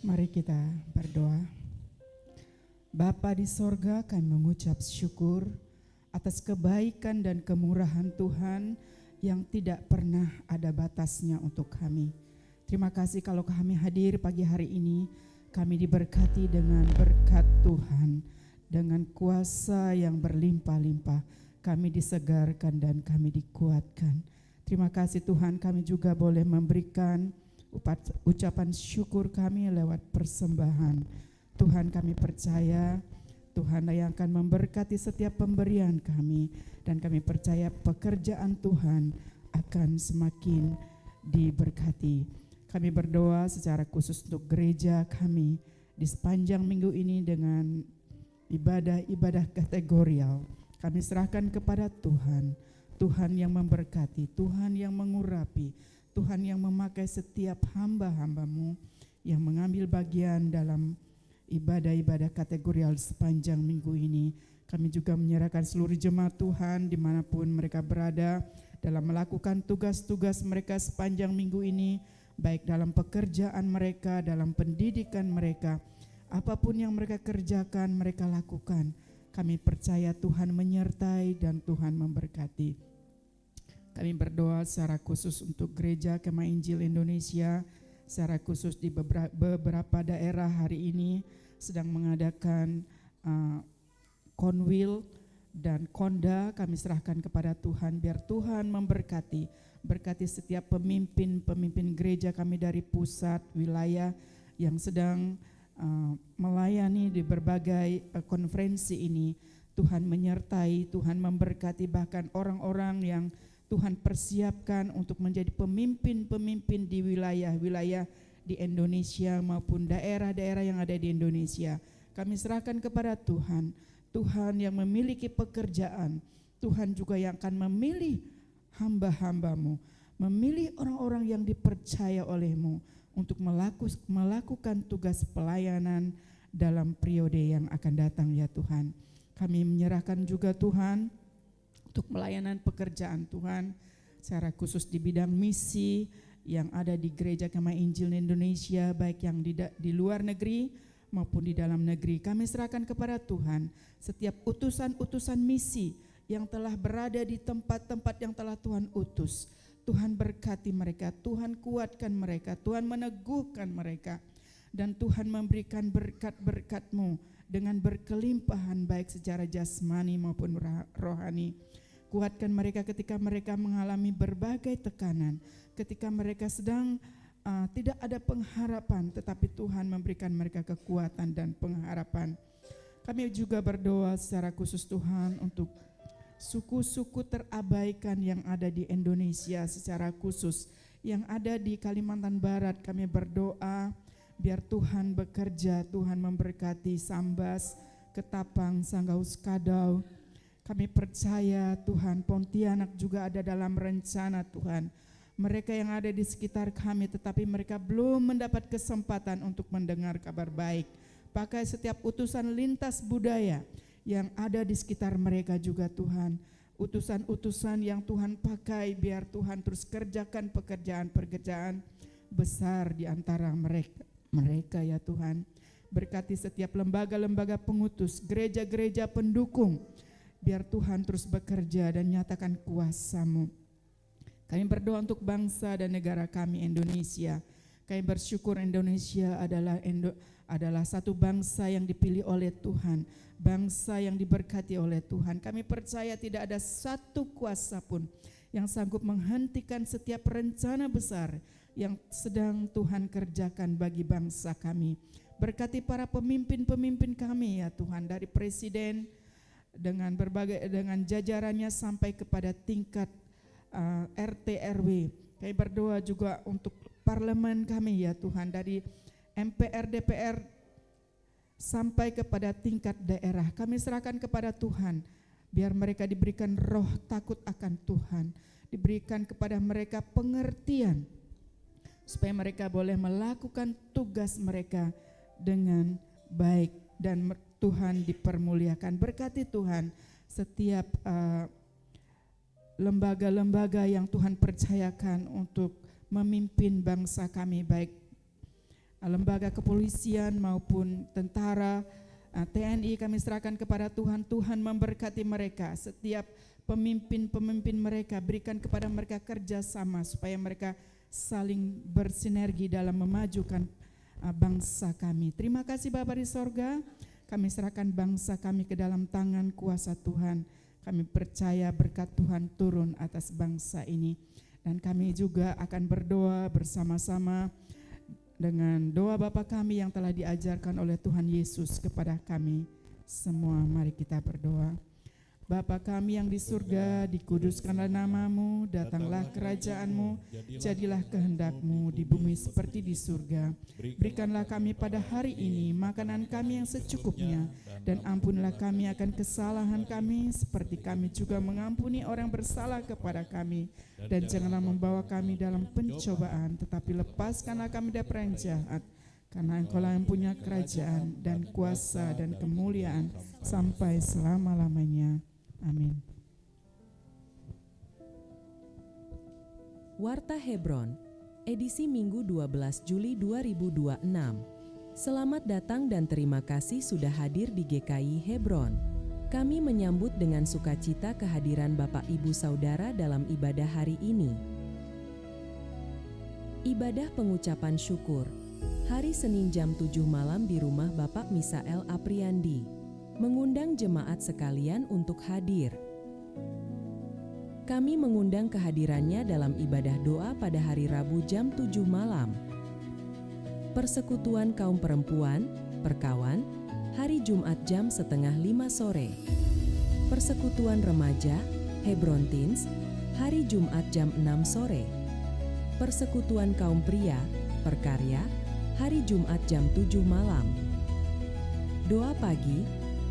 Mari kita berdoa. Bapa di sorga, kami mengucap syukur atas kebaikan dan kemurahan Tuhan yang tidak pernah ada batasnya untuk kami. Terima kasih kalau kami hadir pagi hari ini, kami diberkati dengan berkat Tuhan, dengan kuasa yang berlimpah-limpah, kami disegarkan dan kami dikuatkan. Terima kasih Tuhan, kami juga boleh memberikan ucapan syukur kami lewat persembahan. Tuhan, kami percaya Tuhan yang akan memberkati setiap pemberian kami, dan kami percaya pekerjaan Tuhan akan semakin diberkati. Kami berdoa secara khusus untuk gereja kami di sepanjang minggu ini dengan ibadah-ibadah kategorial. Kami serahkan kepada Tuhan, Tuhan yang memberkati, Tuhan yang mengurapi, Tuhan yang memakai setiap hamba-hamba-Mu yang mengambil bagian dalam ibadah-ibadah kategorial sepanjang minggu ini. Kami juga menyerahkan seluruh jemaat Tuhan dimanapun mereka berada dalam melakukan tugas-tugas mereka sepanjang minggu ini, baik dalam pekerjaan mereka, dalam pendidikan mereka, apapun yang mereka kerjakan, mereka lakukan. Kami percaya Tuhan menyertai dan Tuhan memberkati. Kami berdoa secara khusus untuk Gereja Kemah Injil Indonesia, secara khusus di beberapa daerah hari ini sedang mengadakan konwil dan konda. Kami serahkan kepada Tuhan, biar Tuhan memberkati, berkati setiap pemimpin gereja kami dari pusat, wilayah yang sedang melayani di berbagai konferensi ini. Tuhan menyertai, Tuhan memberkati, bahkan orang-orang yang Tuhan persiapkan untuk menjadi pemimpin-pemimpin di wilayah-wilayah di Indonesia maupun daerah-daerah yang ada di Indonesia. Kami serahkan kepada Tuhan, Tuhan yang memiliki pekerjaan, Tuhan juga yang akan memilih hamba-hamba-Mu, memilih orang-orang yang dipercaya oleh-Mu untuk melakukan tugas pelayanan dalam periode yang akan datang ya Tuhan. Kami menyerahkan juga Tuhan untuk pelayanan pekerjaan Tuhan, secara khusus di bidang misi yang ada di Gereja Kemah Injil Indonesia, baik yang di luar negeri maupun di dalam negeri. Kami serahkan kepada Tuhan setiap utusan-utusan misi yang telah berada di tempat-tempat yang telah Tuhan utus. Tuhan berkati mereka, Tuhan kuatkan mereka, Tuhan meneguhkan mereka, dan Tuhan memberikan berkat-berkat-Mu dengan berkelimpahan baik secara jasmani maupun rohani. Kuatkan mereka ketika mereka mengalami berbagai tekanan, ketika mereka sedang tidak ada pengharapan, tetapi Tuhan memberikan mereka kekuatan dan pengharapan. Kami juga berdoa secara khusus Tuhan untuk suku-suku terabaikan yang ada di Indonesia, secara khusus yang ada di Kalimantan Barat. Kami berdoa biar Tuhan bekerja, Tuhan memberkati Sambas, Ketapang, Sanggau Skadau. Kami percaya Tuhan, Pontianak juga ada dalam rencana Tuhan. Mereka yang ada di sekitar kami tetapi mereka belum mendapat kesempatan untuk mendengar kabar baik. Pakai setiap utusan lintas budaya yang ada di sekitar mereka juga Tuhan. Utusan-utusan yang Tuhan pakai biar Tuhan terus kerjakan pekerjaan-pekerjaan besar di antara mereka ya Tuhan. Berkati setiap lembaga-lembaga pengutus, gereja-gereja pendukung, biar Tuhan terus bekerja dan nyatakan kuasa-Mu. Kami berdoa untuk bangsa dan negara kami Indonesia. Kami bersyukur Indonesia adalah satu bangsa yang dipilih oleh Tuhan, bangsa yang diberkati oleh Tuhan. Kami percaya tidak ada satu kuasa pun yang sanggup menghentikan setiap rencana besar yang sedang Tuhan kerjakan bagi bangsa kami. Berkati para pemimpin-pemimpin kami ya Tuhan, dari presiden dengan jajarannya sampai kepada tingkat RT RW. Kami berdoa juga untuk parlemen kami ya Tuhan, dari MPR DPR sampai kepada tingkat daerah. Kami serahkan kepada Tuhan, biar mereka diberikan roh takut akan Tuhan, diberikan kepada mereka pengertian supaya mereka boleh melakukan tugas mereka dengan baik dan Tuhan dipermuliakan. Berkati Tuhan setiap lembaga-lembaga yang Tuhan percayakan untuk memimpin bangsa kami, baik lembaga kepolisian maupun tentara, TNI kami serahkan kepada Tuhan. Tuhan memberkati mereka, setiap pemimpin-pemimpin mereka, berikan kepada mereka kerjasama supaya mereka saling bersinergi dalam memajukan bangsa kami. Terima kasih Bapa di sorga, kami serahkan bangsa kami ke dalam tangan kuasa Tuhan. Kami percaya berkat Tuhan turun atas bangsa ini. Dan kami juga akan berdoa bersama-sama dengan doa Bapa kami yang telah diajarkan oleh Tuhan Yesus kepada kami semua. Mari kita berdoa. Bapa kami yang di surga, dikuduskanlah namamu, datanglah kerajaanmu, jadilah kehendak-mu di bumi seperti di surga. Berikanlah kami pada hari ini makanan kami yang secukupnya, dan ampunilah kami akan kesalahan kami seperti kami juga mengampuni orang bersalah kepada kami. Dan janganlah membawa kami dalam pencobaan, tetapi lepaskanlah kami dari perang jahat. Karena Engkaulah yang punya kerajaan dan kuasa dan kemuliaan sampai selama-lamanya. Amin. Warta Hebron, edisi Minggu 12 Juli 2026. Selamat datang dan terima kasih sudah hadir di GKI Hebron. Kami menyambut dengan sukacita kehadiran Bapak Ibu Saudara dalam ibadah hari ini. Ibadah pengucapan syukur, hari Senin jam 7 malam di rumah Bapak Misael Apriandi. Mengundang jemaat sekalian untuk hadir. Kami mengundang kehadirannya dalam ibadah doa pada hari Rabu jam 7 malam. Persekutuan kaum perempuan, Perkawan, hari Jumat jam 4:30 sore. Persekutuan remaja, Hebron Teens, hari Jumat jam 6 sore. Persekutuan kaum pria, Perkarya, hari Jumat jam 7 malam. Doa pagi,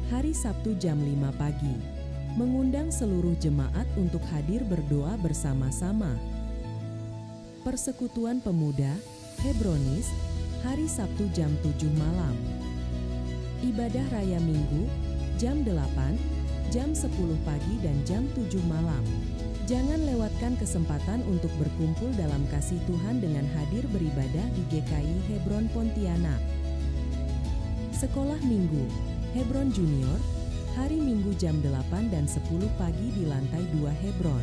hari Sabtu jam 5 pagi, mengundang seluruh jemaat untuk hadir berdoa bersama-sama. Persekutuan Pemuda, Hebronis, hari Sabtu jam 7 malam. Ibadah Raya Minggu, jam 8, jam 10 pagi dan jam 7 malam. Jangan lewatkan kesempatan untuk berkumpul dalam kasih Tuhan dengan hadir beribadah di GKI Hebron Pontianak. Sekolah Minggu, Hebron Junior, hari Minggu jam 8 dan 10 pagi di lantai 2 Hebron.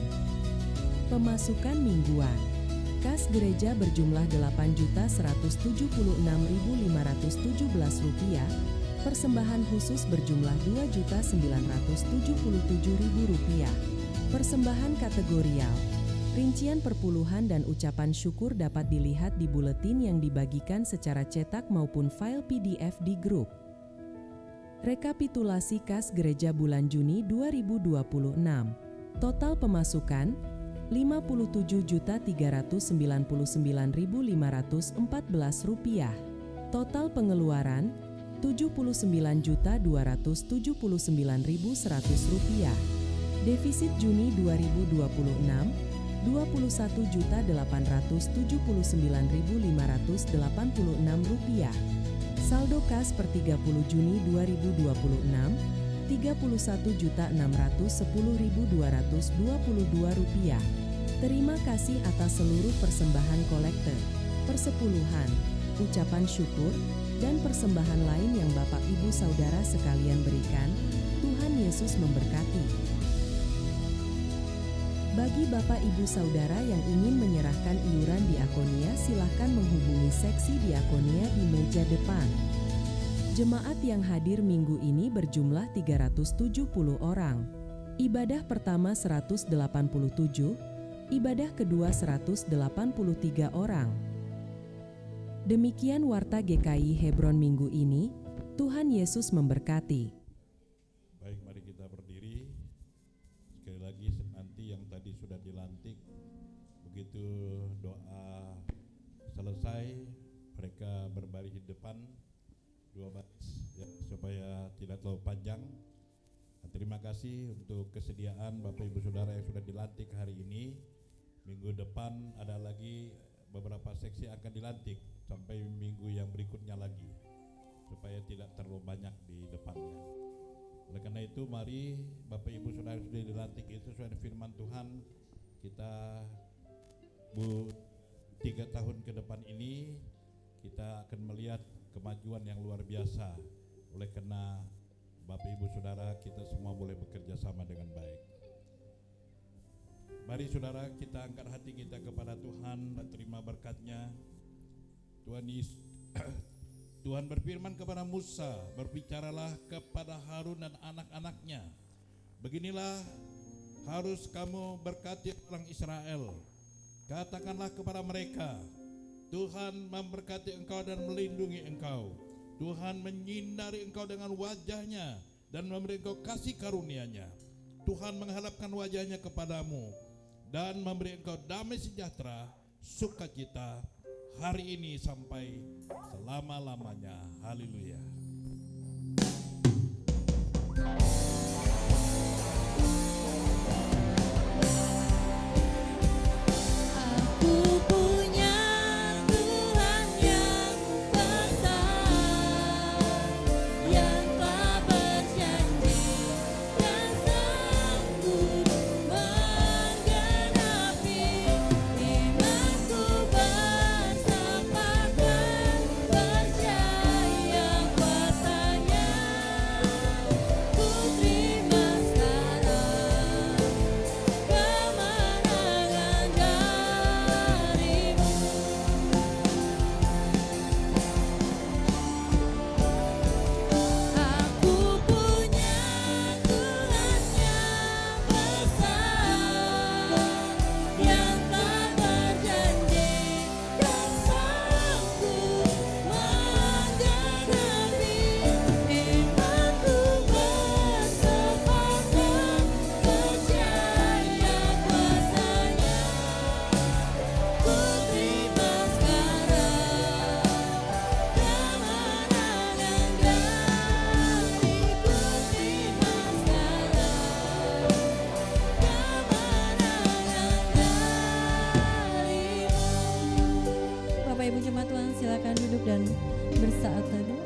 Pemasukan mingguan, kas gereja berjumlah Rp8.176.517, persembahan khusus berjumlah Rp2.977.000, persembahan kategorial. Rincian perpuluhan dan ucapan syukur dapat dilihat di buletin yang dibagikan secara cetak maupun file PDF di grup. Rekapitulasi kas gereja bulan Juni 2026. Total pemasukan Rp59.399.514. Total pengeluaran Rp79.279.100. Defisit Juni 2026 Rp21.879.586. Saldo kas per 30 Juni 2026 Rp31.610.222. Terima kasih atas seluruh persembahan kolektor, persepuluhan, ucapan syukur, dan persembahan lain yang Bapak Ibu Saudara sekalian berikan. Tuhan Yesus memberkati. Bagi Bapak Ibu Saudara yang ingin menyerahkan iuran diakonia, silahkan menghubungi seksi diakonia di meja depan. Jemaat yang hadir minggu ini berjumlah 370 orang. Ibadah pertama 187, ibadah kedua 183 orang. Demikian warta GKI Hebron minggu ini. Tuhan Yesus memberkati. Baik, mari kita berdiri. Sekali lagi nanti yang tadi sudah dilantik, begitu doa selesai, mereka berbaris di depan dua baris ya, supaya tidak terlalu panjang. Nah, terima kasih untuk kesediaan Bapak Ibu Saudara yang sudah dilantik hari ini. Minggu depan ada lagi beberapa seksi akan dilantik sampai minggu yang berikutnya lagi, supaya tidak terlalu banyak di depannya. Oleh karena itu, mari Bapak Ibu Saudara sudah dilantik itu sesuai firman Tuhan, kita 3 tahun ke depan ini kita kita akan melihat kemajuan yang luar biasa. Oleh karena Bapak Ibu Saudara, kita semua boleh bekerja sama dengan baik. Mari saudara, kita angkat hati kita kepada Tuhan dan terima berkat-Nya. Tuhan berfirman kepada Musa, berbicaralah kepada Harun dan anak-anaknya. Beginilah harus kamu berkati orang Israel. Katakanlah kepada mereka, Tuhan memberkati engkau dan melindungi engkau. Tuhan menyinari engkau dengan wajah-Nya dan memberi engkau kasih karunia-Nya. Tuhan menghadapkan wajah-Nya kepadamu dan memberi engkau damai sejahtera, sukacita hari ini sampai selama-lamanya. Haleluya. silakan duduk dan bersaat teduh.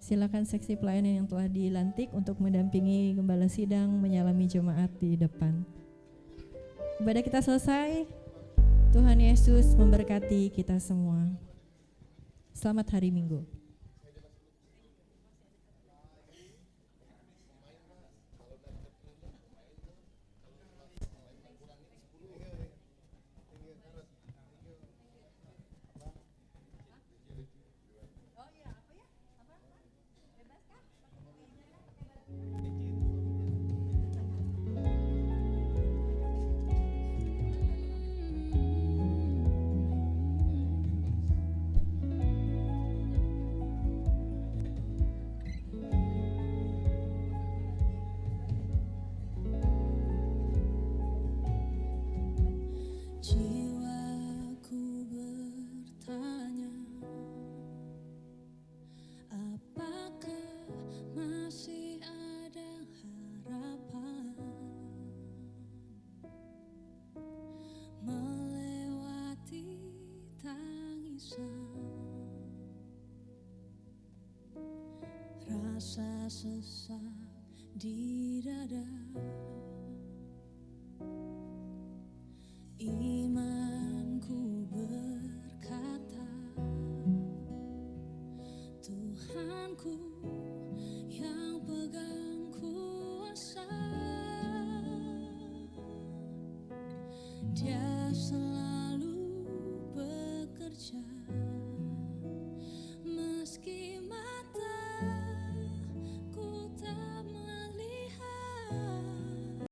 Silakan seksi pelayanan yang telah dilantik untuk mendampingi gembala sidang menyalami jemaat di depan. Ibadah kita selesai. Tuhan Yesus memberkati kita semua. Selamat hari Minggu. Rasa sesak di dada, imanku berkata, Tuhanku yang pegang kuasa. Dia